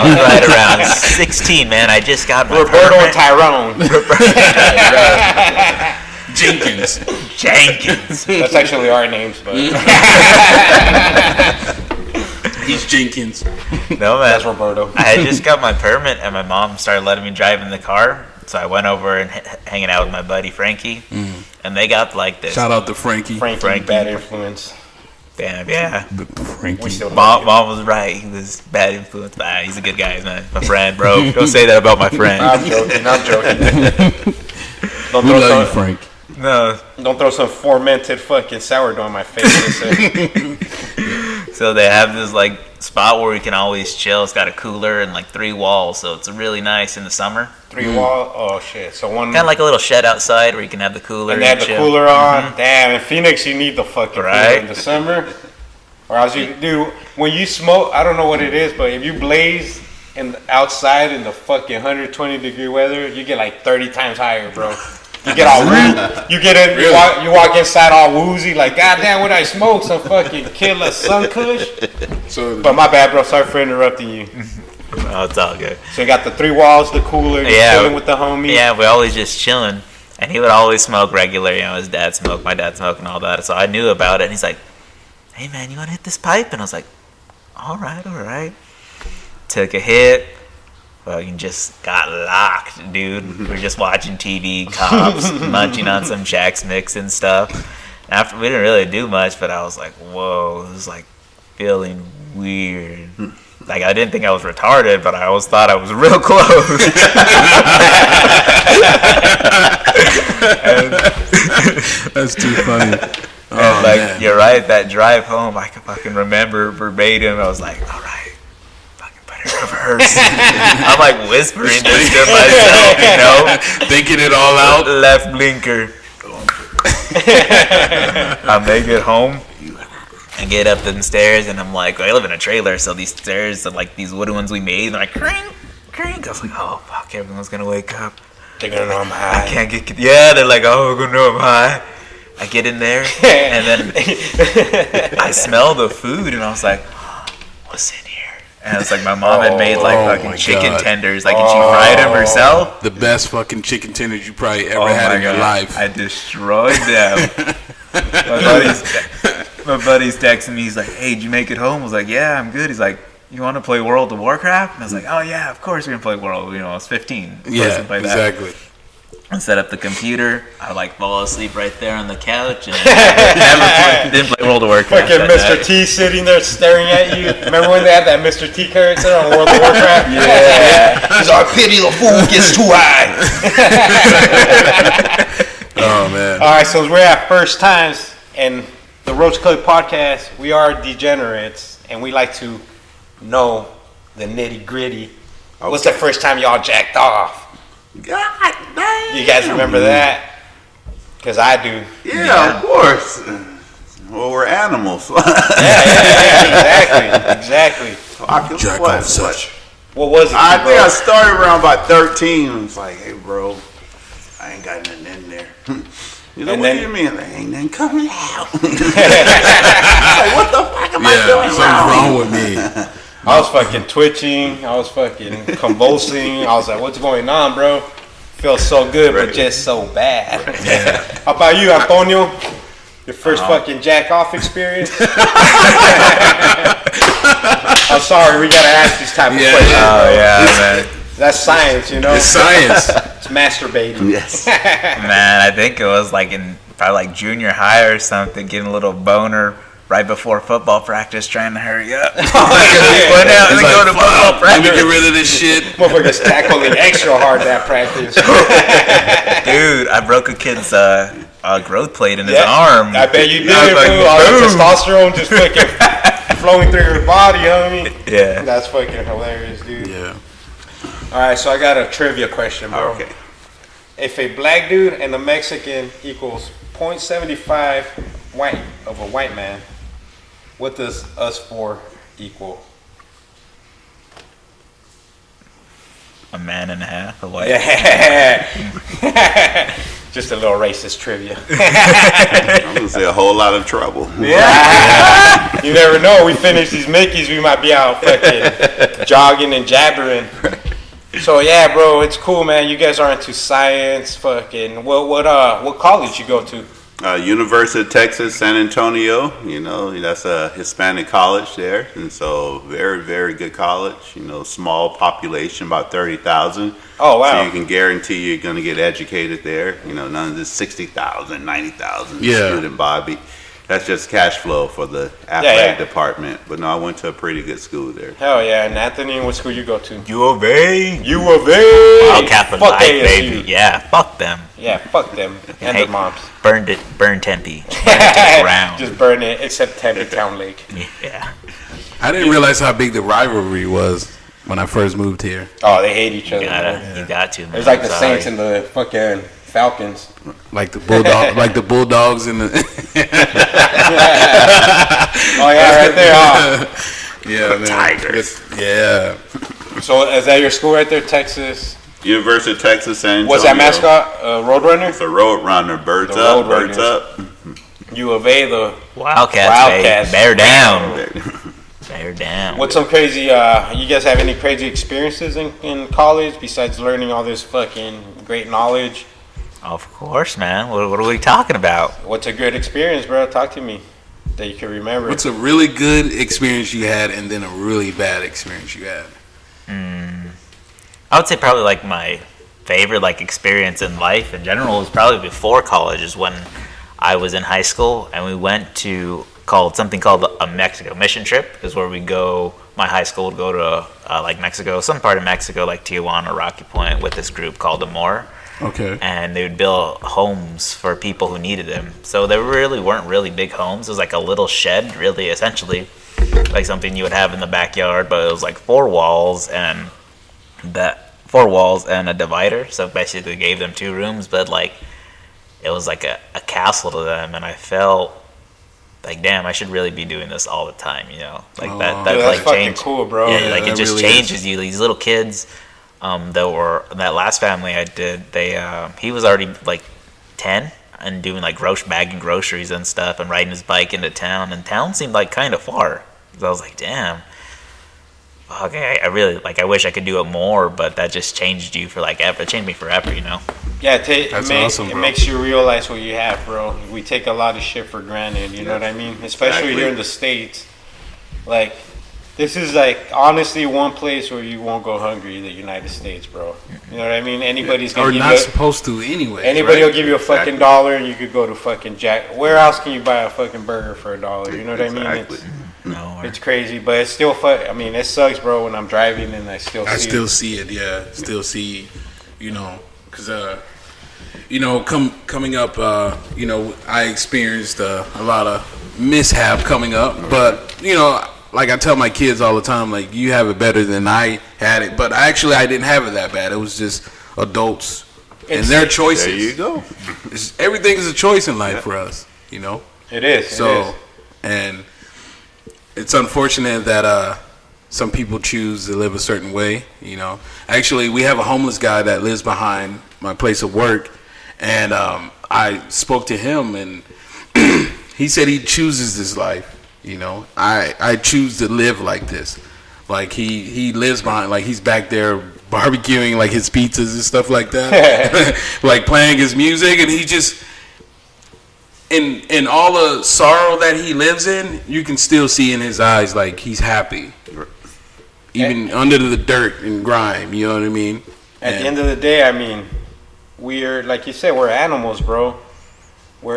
was right around 16, man. I just got my Roberto and permit. Tyrone. Jenkins. Jenkins. That's actually our names, but He's Jenkins. No, man. that's Roberto. I had just got my permit, and my mom started letting me drive in the car. So I went over and hanging out with my buddy Frankie, and they got like this. Shout out to Frankie. Frankie, bad influence. Damn, yeah. Frankie. We still Mom was right. He was bad influence. But he's a good guy, man. My friend, bro. Don't say that about my friend. I'm joking. Don't We throw love you, some, Frank. No. don't throw some fermented fucking sourdough in my face. So they have this like spot where we can always chill. It's got a cooler and like 3 walls, so it's really nice in the summer. 3 wall. Oh shit. So one. Kind of like a little shed outside where you can have the cooler And they have the chill. cooler on. Damn, in Phoenix, you need the fucking cooler Right. in the summer. Or else you do, when you smoke, I don't know what it is, but if you blaze outside in the fucking 120-degree weather, you get like 30 times higher, bro. You get all you get in, you walk inside all woozy, like, God damn, what I smoke? Some fucking killer sun kush? So But my bad, bro. Sorry for interrupting you. Oh, it's all good. So you got the 3 walls, the cooler, you're Yeah. chilling with the homie. Yeah, we always just chilling. And he would always smoke regular. You know, his dad smoked, my dad smoked, and all that. So I knew about it. And he's like, hey, man, you want to hit this pipe? And I was like, all right. Took a hit. Fucking just got locked, dude. We're just watching TV, cops, munching on some Jack's Mix and stuff. After we didn't really do much, but I was like, whoa, this is like feeling weird. Like I didn't think I was retarded, but I always thought I was real close. that's too funny. And like you're right, that drive home, I can fucking remember verbatim. I was like, all right, fucking put it in reverse. I'm like whispering this to myself, you know, Thinking it all out. left blinker. I make it home and get up the stairs, and I'm like, I live in a trailer, so these stairs are like these wooden ones we made. They're like, crank, crank. I was like, oh fuck, everyone's gonna wake up. They're gonna know I'm high. I can't get. Yeah, they're like, oh, we're gonna know I'm high. I get in there, and then I smell the food, and I was like, what's in here? And it's like my mom had made like Oh fucking my chicken God. tenders, like and she fried them herself. The best fucking chicken tenders you probably ever Oh had my in your God. life. I destroyed them. my buddy's texting me. He's like, hey, did you make it home? I was like, yeah, I'm good. He's like, you want to play World of Warcraft? And I was like, oh yeah, of course we're gonna play World. You know, I was 15. Yeah, Play that. exactly. And set up the computer. I like fall asleep right there on the couch and didn't play World of Warcraft. Fucking that Mr. night. T sitting there staring at you. Remember when they had that Mr. T character on World of Warcraft? Yeah. He's like, pity the fool gets too high. Oh man. All right, so we're at first times, and the Roach Clip podcast, we are degenerates, and we like to know the nitty gritty. What's the first time y'all jacked off? God damn. You guys remember that? Because I do. Yeah, of course. Well, we're animals. Exactly. I can Jack what? off such. What was it? I bro? think I started around about 13. I was like, hey, bro, I ain't got nothing in there. He's like, And what then- do you mean? There ain't nothing coming out. Like, what the fuck am I Yeah, doing something's wrong? wrong with me. I was fucking twitching. I was fucking convulsing. I was like, what's going on, bro? Feels so good, but just so bad. How about you, Antonio? Your first fucking jack off experience? I'm sorry, we gotta ask these type of questions. Oh yeah, man. That's science, you know? It's science. It's masturbating. Yes. Man, I think it was like in probably like junior high or something, getting a little boner right before football practice, trying to hurry up. Went out and It's go like, to football fuck, let me practice. get rid of this shit. Motherfuckers tackling extra hard that practice. Dude, I broke a kid's growth plate in his Yeah, arm. I bet you did, I was like, bro. All the boom. testosterone just fucking flowing through your body, homie. Yeah. That's fucking hilarious, dude. Yeah. All right, so I got a trivia question, bro. Okay. If a black dude and a Mexican equals 0.75 white of a white man, what does us four equal? A man and a half. A white. Yeah. Just a little racist trivia. I'm gonna say a whole lot of trouble. Yeah. You never know. We finish these Mickeys, we might be out fucking jogging and jabbering. So yeah, bro, it's cool, man. You guys are into science, fucking. What college you go to? University of Texas, San Antonio. You know, that's a Hispanic college there, and so very, very good college. You know, small population, about 30,000. Oh wow. So you can guarantee you're going to get educated there. You know, none of this 60,000, 90,000 student Bobby. That's just cash flow for the athletic department. But no, I went to a pretty good school there. Hell yeah. And Anthony, what school you go to? U of A. U of A. Wildcat for Fuck life, ASU. baby. Yeah, fuck them. Yeah, fuck them and Hey, their moms. Burn Tempe. Burn it to the ground. Just burn it, except Tempe Town Lake. Yeah. I didn't realize how big the rivalry was when I first moved here. Oh, they hate each other. You got to, man. It's like the Sorry. Saints and the fucking Falcons. Like the Bulldogs and the Oh yeah, right there. Oh. yeah, man. Tigers. Yeah. So is that your school right there, Texas? University of Texas, San Antonio. What's that mascot? Roadrunner? It's a road runner. Birds The up, Road birds Runners. up. U of A, the Wildcats. Bear down. Bear down. What's some crazy? You guys have any crazy experiences in college besides learning all this fucking great knowledge? Of course, man. What are we talking about? What's a good experience, bro? Talk to me that you can remember. What's a really good experience you had and then a really bad experience you had? I would say probably like my favorite like experience in life in general was probably before college, is when I was in high school and we went to something called a Mexico mission trip, is where we go. My high school would go to like Mexico, some part of Mexico, like Tijuana or Rocky Point, with this group called Amor. Okay. And they would build homes for people who needed them. So they really weren't really big homes. It was like a little shed, really, essentially, like something you would have in the backyard. But it was like four walls and a divider. So basically, they gave them 2 rooms, but like it was like a castle to them. And I felt like, damn, I should really be doing this all the time. You know, like that Dude, that's like fucking changed. cool, bro. Yeah, like it that just really changes you. These little kids. That last family I did, he was already like 10 and doing like bagging groceries and stuff and riding his bike into town, and town seemed like kind of far. So I was like, damn, okay, I really like, I wish I could do it more, but that just changed you for like ever. It changed me forever, you know. Yeah, That's awesome, it bro. makes you realize what you have, bro. We take a lot of shit for granted, you know what I mean? Especially here in the States. Like, this is like honestly one place where you won't go hungry, the United States, bro. You know what I mean? Anybody's gonna Or give not you supposed to anyway. anybody will give you a fucking $1 and you could go to fucking Jack. Where else can you buy a fucking burger for $1? You know what I mean? Exactly. No, It's crazy, but it's still fun. I mean, it sucks, bro, when I'm driving and I still see it, yeah. Still see, you know, because, you know, coming up, you know, I experienced a lot of mishap coming up, but, you know, like I tell my kids all the time, like, you have it better than I had it, but I didn't have it that bad. It was just adults and their choices. There you go. Everything is a choice in life for us, you know? It is. So, and it's unfortunate that some people choose to live a certain way, you know. Actually, we have a homeless guy that lives behind my place of work, and I spoke to him, and he said he chooses this life, you know. I choose to live like this. Like, he lives behind, like, he's back there barbecuing, like, his pizzas and stuff like that, like, playing his music, and he just... In all the sorrow that he lives in, you can still see in his eyes like he's happy, even under the dirt and grime. You know what I mean? At the end of the day, I mean, we're like you said, we're animals, bro. We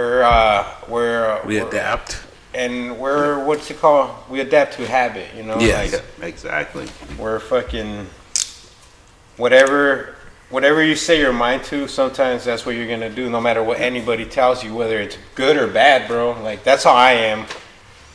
adapt, and we're what's it called? We adapt to habit. You know? Yes. Like, Exactly. we're fucking whatever whatever you say your mind to, sometimes that's what you're gonna do, no matter what anybody tells you, whether it's good or bad, bro. Like, that's how I am.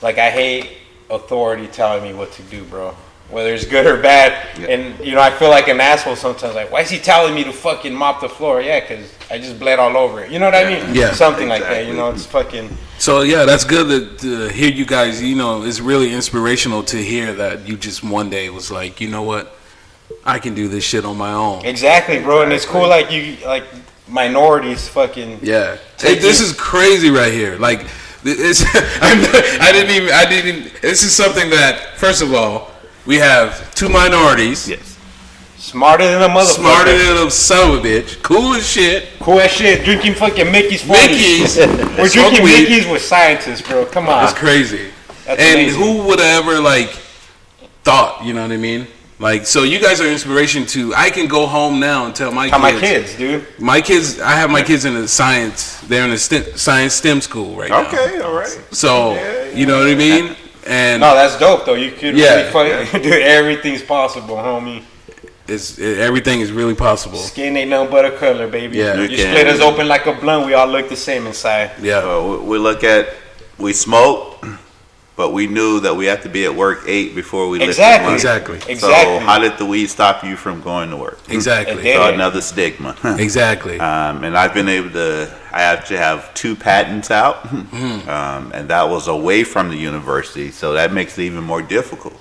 Like, I hate authority telling me what to do, bro. Whether it's good or bad. Yeah. And, you know, I feel like an asshole sometimes. Like, why is he telling me to fucking mop the floor? Yeah, because I just bled all over it. You know what I mean? Yeah. Something like that. Exactly. You know, it's fucking... So yeah, that's good to hear you guys. You know, it's really inspirational to hear that you just one day was like, you know what, I can do this shit on my own. Exactly, bro. And it's cool, like, you, like, minorities fucking... Yeah, this is crazy right here. Like, it's, I didn't. This is something that, first of all, we have two minorities. Yes. Smarter than a motherfucker. Smarter than a son of a bitch. Cool as shit. Cool as shit. Drinking fucking Mickey's 40s. Mickey's. We're Smoke drinking weed. Mickey's with scientists, bro. Come on. That's crazy. That's and amazing. who would have ever like thought? You know what I mean? Like, so you guys are inspiration to. I can go home now and tell my How kids. my kids, dude. My kids. I have my kids in the science. They're in the science STEM school right now. Okay, all right. So you know what I mean? And No, that's dope, though. You could Yeah. really fucking... Dude, everything's possible, homie. everything is really possible. Skin ain't nothing but a color, baby. Yeah. You You can- split us open like a blunt. We all look the same inside. Yeah. We look at, we smoke, but we knew that we had to be at work 8 before we lit the Exactly. blunt. Exactly. Exactly. So how did the weed stop you from going to work? Exactly. It did. So another stigma. Exactly. And I've been able to, I actually have 2 patents out, and that was away from the university, so that makes it even more difficult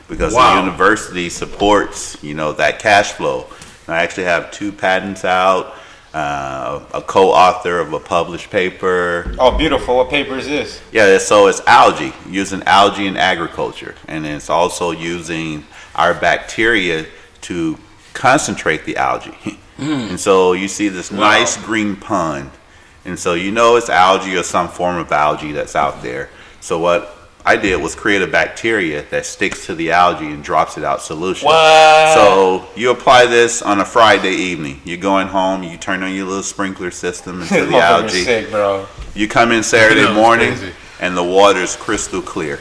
because Wow. the university supports, you know, that cash flow. And I actually have 2 patents out, a co-author of a published paper. Oh, beautiful. What paper is this? Yeah, so it's algae, using algae in agriculture, and it's also using our bacteria to concentrate the algae. And so you see this nice green pond, and so you know it's algae or some form of algae that's out there. So what I did was create a bacteria that sticks to the algae and drops it out solution. What? So you apply this on a Friday evening. You're going home, you turn on your little sprinkler system into This the motherfucker's algae. sick, bro. You come in Saturday That was morning crazy. and the water's crystal clear.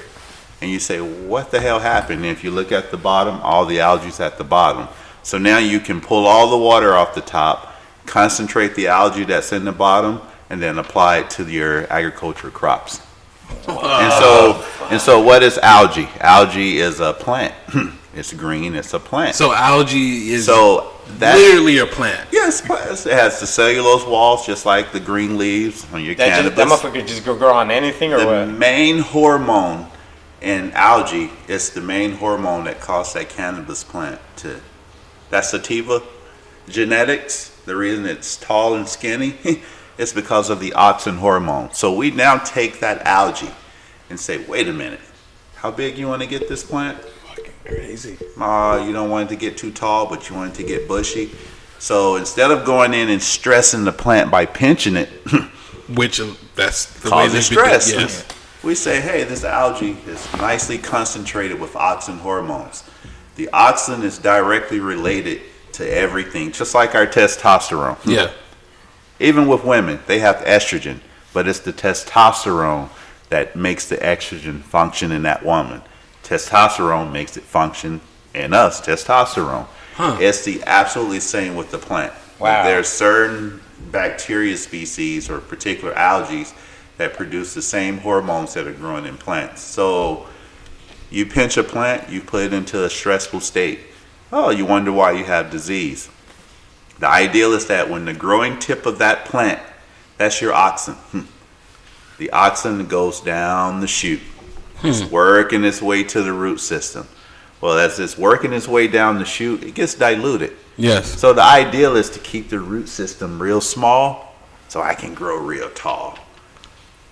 And you say, what the hell happened? And if you look at the bottom, all the algae's at the bottom. So now you can pull all the water off the top, concentrate the algae that's in the bottom, and then apply it to your agriculture crops. And so what is algae? Algae is a plant. It's green, it's a plant. So algae is So that literally a plant. yes, it has the cellulose walls just like the green leaves on your That cannabis. motherfucker just go grow on anything or The what? main hormone in algae is the main hormone that caused that cannabis plant to. That's sativa genetics. The reason it's tall and skinny is because of the auxin hormone. So we now take that algae and say, wait a minute, how big you want to get this plant? Fucking crazy. You don't want it to get too tall, but you want it to get bushy. So instead of going in and stressing the plant by pinching it, Which that's the causes way stress. Yes. We say, hey, this algae is nicely concentrated with auxin hormones. The auxin is directly related to everything, just like our testosterone. Yeah. Even with women, they have estrogen, but it's the testosterone that makes the estrogen function in that woman. Testosterone makes it function in us, testosterone. Huh. It's the absolutely same with the plant. Wow. There's certain bacteria species or particular algae that produce the same hormones that are growing in plants. So you pinch a plant, you put it into a stressful state. Oh, you wonder why you have disease. The ideal is that when the growing tip of that plant, that's your auxin. The auxin goes down the shoot. It's working its way to the root system. Well, as it's working its way down the shoot, it gets diluted. Yes. So the ideal is to keep the root system real small so I can grow real tall.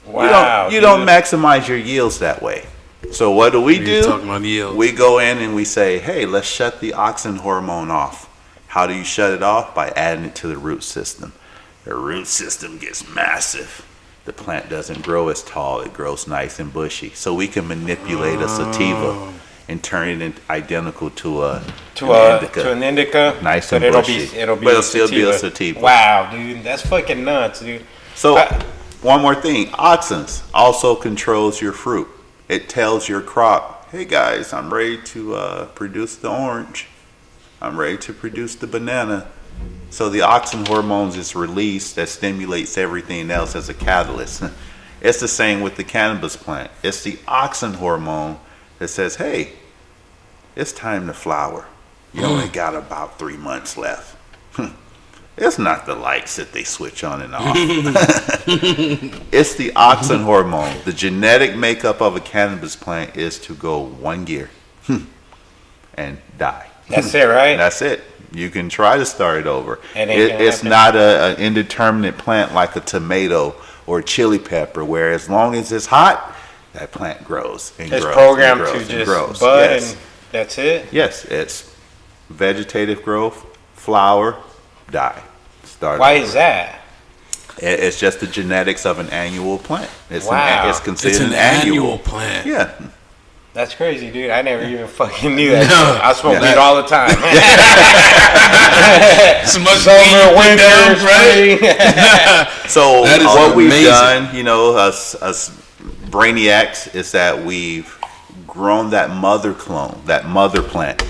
Wow. You don't maximize your yields that way. So what do we You're do? talking about yields. We go in and we say, hey, let's shut the auxin hormone off. How do you shut it off? By adding it to the root system. The root system gets massive. The plant doesn't grow as tall. It grows nice and bushy. So we can manipulate a sativa and turn it in identical to an indica. Nice but and it'll bushy. be it'll be But it'll a still be a sativa. sativa. Wow, dude, that's fucking nuts, dude. So one more thing, auxins also controls your fruit. It tells your crop, hey guys, I'm ready to produce the orange. I'm ready to produce the banana. So the auxin hormones is released that stimulates everything else as a catalyst. It's the same with the cannabis plant. It's the auxin hormone that says, hey, it's time to flower. You only got about 3 months left. It's not the lights that they switch on and off. It's the auxin hormone. The genetic makeup of a cannabis plant is to go 1 year and die. That's it, right? That's it. You can try to start it over. It's happen. not an indeterminate plant like a tomato or a chili pepper, where as long as it's hot, that plant grows and It's grows programmed and to grows and just grows. bud Yes. and that's it? Yes, it's vegetative growth, flower, die. Start Why over. is that? It's just the genetics of an annual plant. It's Wow. it's considered It's an annual plant. Yeah. That's crazy, dude. I never even fucking knew that. No. I smoke Yeah. weed all the time. As much Summer, weed you put down, winter, right? spring. So That is what we've amazing. done, us brainiacs, is that we've grown that mother clone, that mother plant,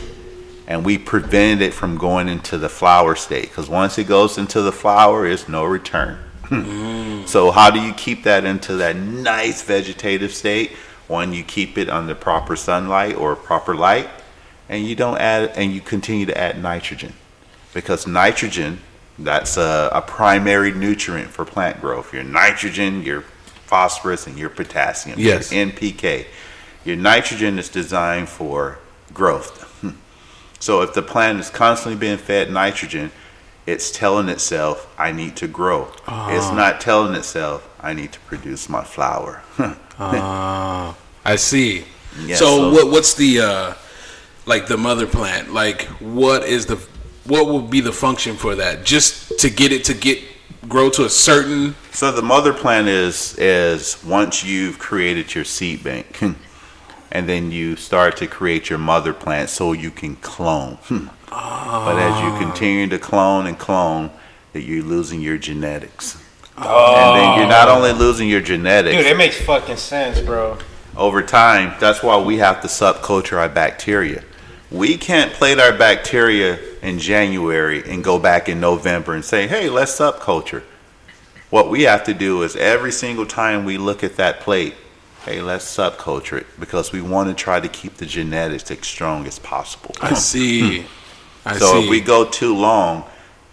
and we prevented it from going into the flower state. Because once it goes into the flower, it's no return. So how do you keep that into that nice vegetative state? One, you keep it under proper sunlight or proper light, and you don't add, and you continue to add nitrogen, because nitrogen, that's a primary nutrient for plant growth. Your nitrogen, your phosphorus, and your potassium. Yes. Your NPK. Your nitrogen is designed for growth. So if the plant is constantly being fed nitrogen, it's telling itself, I need to grow. It's not telling itself, I need to produce my flower. I see. Yeah, so what's the like the mother plant? Like what will be the function for that? Just to get it to grow to a certain. So the mother plant is once you've created your seed bank, and then you start to create your mother plant so you can clone. But as you continue to clone and clone, that you're losing your genetics. And then you're not only losing your genetics. Dude, it makes fucking sense, bro. Over time, that's why we have to subculture our bacteria. We can't plate our bacteria in January and go back in November and say, hey, let's subculture. What we have to do is every single time we look at that plate, hey, let's subculture it, because we want to try to keep the genetics as strong as possible. I see. So if we go too long,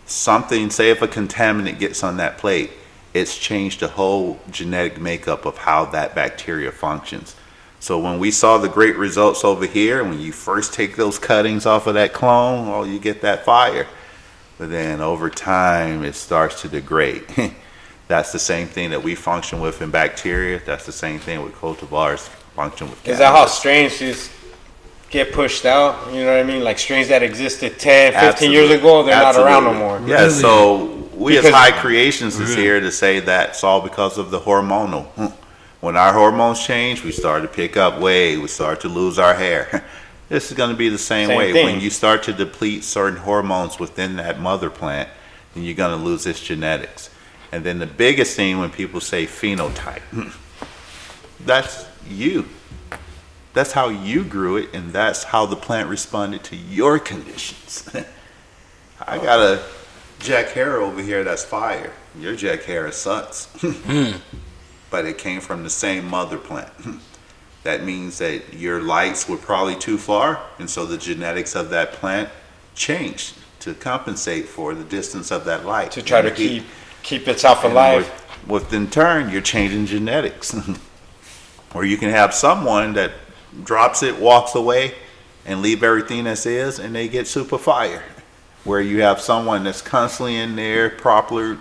something, say if a contaminant gets on that plate, it's changed the whole genetic makeup of how that bacteria functions. So when we saw the great results over here, when you first take those cuttings off of that clone, well, you get that fire. But then over time, it starts to degrade. That's the same thing that we function with in bacteria. That's the same thing with cultivars function with Is that how cannabis. strains just get pushed out? You know what I mean? Like strains that existed 10, 15 Absolutely. years ago, they're not around no Absolutely. more. Yeah, so we as Because- HyKreations is here to say that's all because of the hormonal. When our hormones change, we start to pick up weight, we start to lose our hair. This is going to be the same way. thing. When you start to deplete certain hormones within that mother plant, then you're going to lose its genetics. And then the biggest thing when people say phenotype, that's you. That's how you grew it, and that's how the plant responded to your conditions. I got a Jack Harrow over here that's fire. Your Jack Harrow sucks. But it came from the same mother plant. That means that your lights were probably too far, and so the genetics of that plant changed to compensate for the distance of that light. To try to keep itself And alive. with in turn, you're changing genetics. Or you can have someone that drops it, walks away, and leave everything as is, and they get super fire. Where you have someone that's constantly in there, properly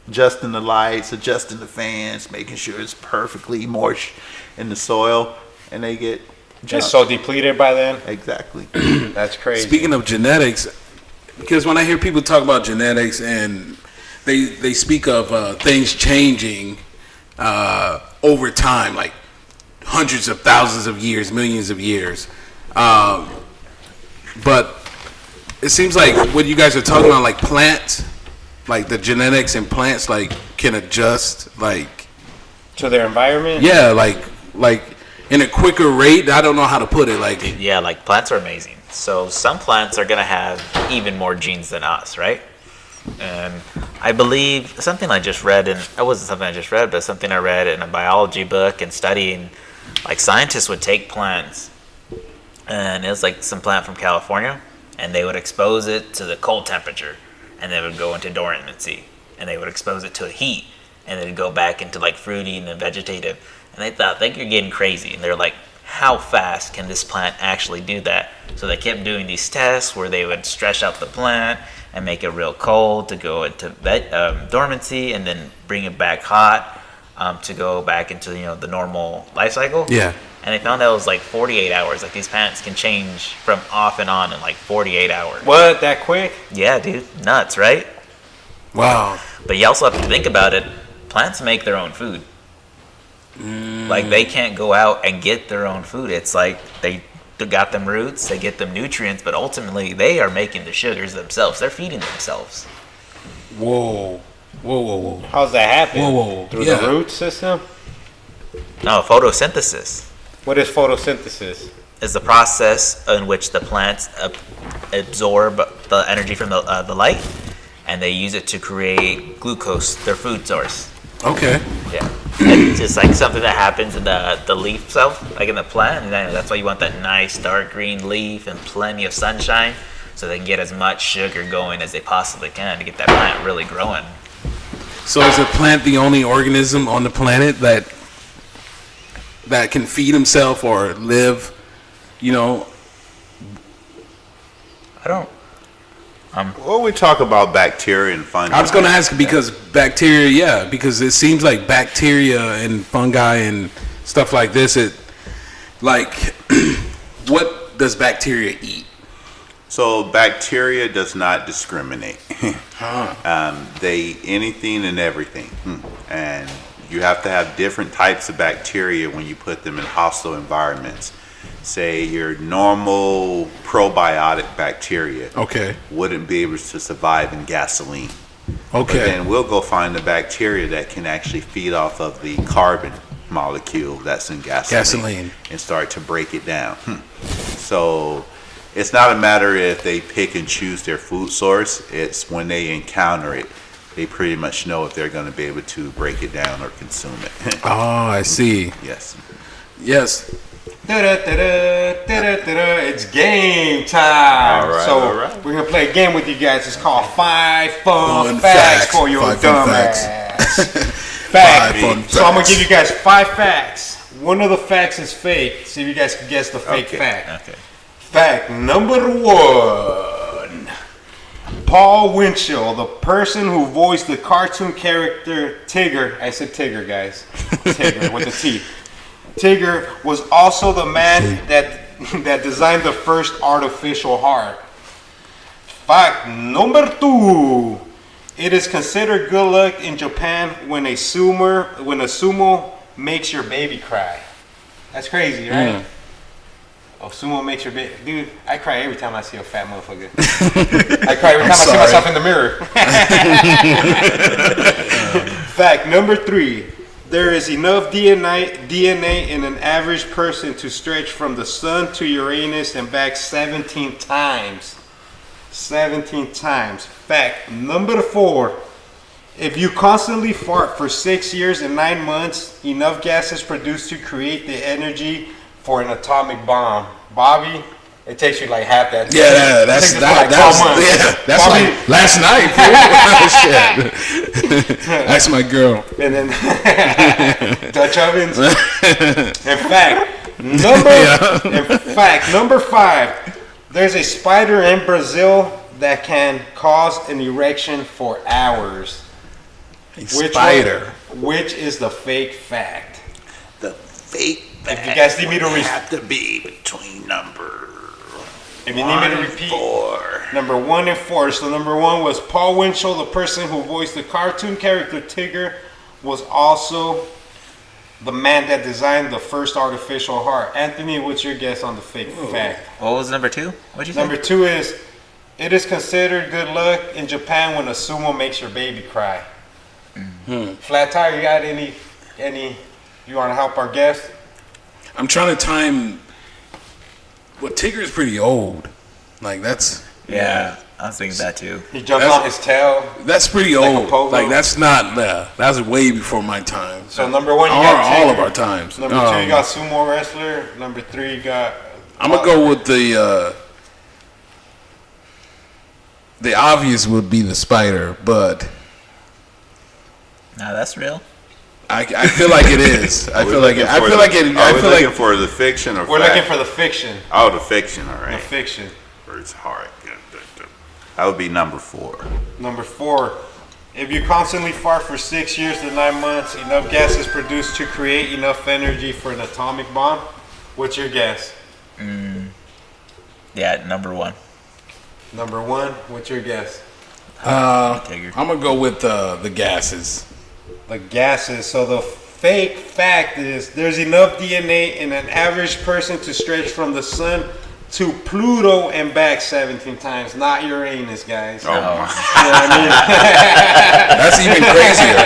adjusting the lights, adjusting the fans, making sure it's perfectly moist in the soil, and they get It's jumped. so depleted by then. Exactly. That's crazy. Speaking of genetics, because when I hear people talk about genetics and they speak of things changing over time, like hundreds of thousands of years, millions of years, but it seems like what you guys are talking about, like plants, like the genetics in plants, like can adjust, like to their environment. yeah, like in a quicker rate. I don't know how to put it. Like Yeah, like plants are amazing. So some plants are gonna have even more genes than us, right? And I believe something I just read, and it wasn't something I just read, but something I read in a biology book and studying, like scientists would take plants, and it was like some plant from California, and they would expose it to the cold temperature, and they would go into dormancy, and they would expose it to the heat, and then go back into like fruity and then vegetative. And they thought, think you're getting crazy. And they're like, how fast can this plant actually do that? So they kept doing these tests where they would stretch out the plant and make it real cold to go into dormancy, and then bring it back hot to go back into the normal life cycle. Yeah. And they found out it was like 48 hours. Like these plants can change from off and on in like 48 hours. What? That quick? Yeah, dude. Nuts, right? Wow. But you also have to think about it. Plants make their own food. Like they can't go out and get their own food. It's like they got them roots, they get them nutrients, but ultimately they are making the sugars themselves. They're feeding themselves. Whoa. How's that happen? Whoa. Through Yeah. the root system? No, photosynthesis What is photosynthesis? is the process in which the plants absorb the energy from the light, and they use it to create glucose, their food source. Okay. Yeah. It's just like something that happens in the leaf itself, like in the plant. And that's why you want that nice dark green leaf and plenty of sunshine, so they can get as much sugar going as they possibly can to get that plant really growing. So is a plant the only organism on the planet that can feed himself or live, I don't. Well, we talk about bacteria and fungi. I was going to ask because bacteria, because it seems like bacteria and fungi and stuff like this, what does bacteria eat? So bacteria does not discriminate. They anything and everything, and you have to have different types of bacteria when you put them in hostile environments. Say your normal probiotic bacteria Okay. wouldn't be able to survive in gasoline. But Okay. then we'll go find the bacteria that can actually feed off of the carbon molecule that's in gasoline. And start to break it down. So it's not a matter if they pick and choose their food source. It's when they encounter it, they pretty much know if they're going to be able to break it down or consume it. Oh, I see. Yes. Yes. It's game time. All right, so all right. we're gonna play a game with you guys. It's called Five Fun Fun Facts Facts. for your Five Fun dumb Facts. ass. Five fun So I'm gonna facts. give you guys 5 facts. One of the facts is fake. See if you guys can guess the fake Okay. fact. Okay. Fact number 1. Paul Winchell, the person who voiced the cartoon character Tigger. I said Tigger, guys. Tigger with a T. Tigger was also the man that designed the first artificial heart. Fact number 2. It is considered good luck in Japan when a sumo makes your baby cry. That's crazy, right? Oh, sumo makes your baby. Dude, I cry every time I see a fat motherfucker. I cry every time I see myself in the mirror. Fact number 3. There is enough DNA in an average person to stretch from the sun to Uranus and back 17 times. 17 times. Fact number 4. If you constantly fart for 6 years and 9 months, enough gas is produced to create the energy for an atomic bomb. Bobby, it takes you like half that. Yeah, that's Bobby, like last night. Shit. That's my girl. and then Dutch ovens. In fact, number 5. There's a spider in Brazil that can cause an erection for hours. Spider. Which is the fake fact? The fake If you guys need me to have to be between number If you need me to 1 and repeat, 4. number 1 and 4. So number 1 was Paul Winchell, the person who voiced the cartoon character Tigger, was also the man that designed the first artificial heart. Anthony, what's your guess on the fake fact? What was number 2? What'd you say? Number 2 is, it is considered good luck in Japan when a sumo makes your baby cry. Flat Tire, you got any? You want to help our guest? I'm trying to time. Well, Tigger's pretty old. Like that's. Yeah. I was thinking that too. He jumps on his tail. That's pretty Like a old. pogo. Like that's not. That's way before my time. So number one, you Or got all Tigger. of our times. Number two, you got sumo wrestler. Number three, you got. I'm gonna go with the obvious would be the spider, but No, that's real. I feel like it is. I feel like it. I Are feel we like it. I feel looking like for the fiction or We're fact? looking for the fiction. Oh, the fiction. All The right. fiction. It's hard. That would be number 4. Number 4. If you constantly fart for 6 years to 9 months, enough gas is produced to create enough energy for an atomic bomb. What's your guess? Yeah, number 1. Number 1. What's your guess? Tigger. I'm gonna go with the gases. The gases. So the fake fact is there's enough DNA in an average person to stretch from the sun to Pluto and back 17 times. Not Uranus, guys. Oh, You my. know what I mean? That's even crazier.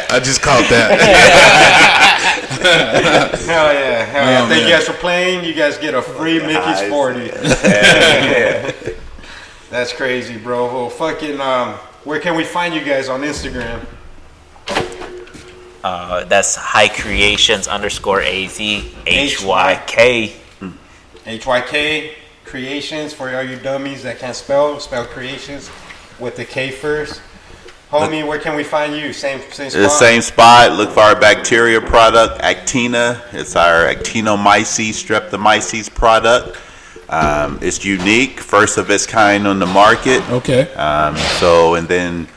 I just caught that. Hell yeah. Hell yeah. Thank you guys for playing. You guys get a free Mickey's 40. That's crazy, bro. Well, fucking, where can we find you guys on Instagram? That's HyKreations _ AZ HYK. HYK Creations for all you dummies that can't spell creations with the K first. Homie, where can we find you? Same spot. The same spot. Look for our bacteria product, Actina. It's our Actinomyces streptomyces product. It's unique, first of its kind on the market. Okay. And then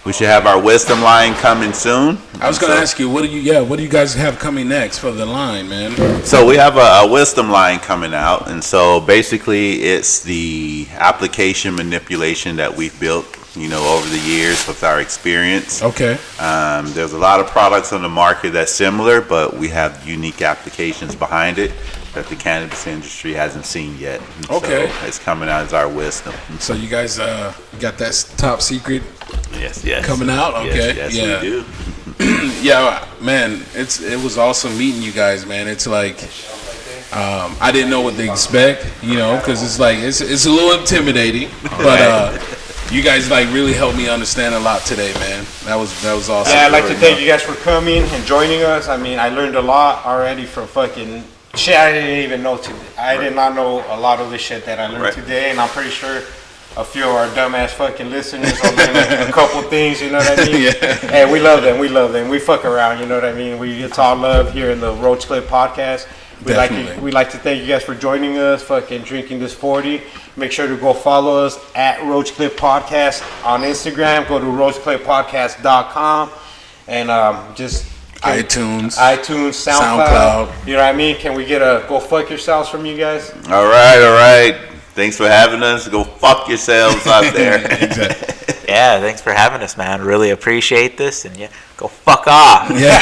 we should have our wisdom line coming soon. I was gonna ask you, what do you guys have coming next for the line, man? So we have a wisdom line coming out, and so basically it's the application manipulation that we've built, over the years with our experience. Okay. There's a lot of products on the market that's similar, but we have unique applications behind it that the cannabis industry hasn't seen yet. And Okay. so it's coming out as our wisdom. So you guys got that top secret Yes. coming out? Okay. Yes, yeah. we do. Yeah, man, it was awesome meeting you guys, man. It's like I didn't know what to expect, because it's like it's a little intimidating, but you guys like really helped me understand a lot today, man. That was awesome. Yeah, I'd like to thank you guys for coming and joining us. I mean, I learned a lot already from fucking shit I didn't even know today. I did not know a lot of the shit that I learned today, and I'm pretty sure a few of our dumbass fucking listeners will learn a couple things, you know what I mean? Yeah. Hey, we love them. We fuck around, you know what I mean? It's all love here in the Roach Clip Podcast. We'd like to thank you guys for joining us, fucking drinking this 40. Make sure to go follow us at Roach Clip Podcast on Instagram. Go to roachclippodcast.com and just iTunes, SoundCloud. You know what I mean? Can we get a go fuck yourselves from you guys? All right. Thanks for having us. Go fuck yourselves out there. Exactly. Yeah, thanks for having us, man. Really appreciate this, and yeah, go fuck off. Yeah.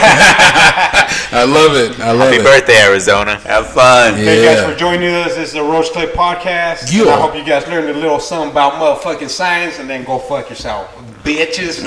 I love it. Happy birthday, Arizona. Have fun. Yeah. Thank you guys for joining us. This is the Roach Clip Podcast. Yeah. And I hope you guys learned a little something about motherfucking science and then go fuck yourself, bitches.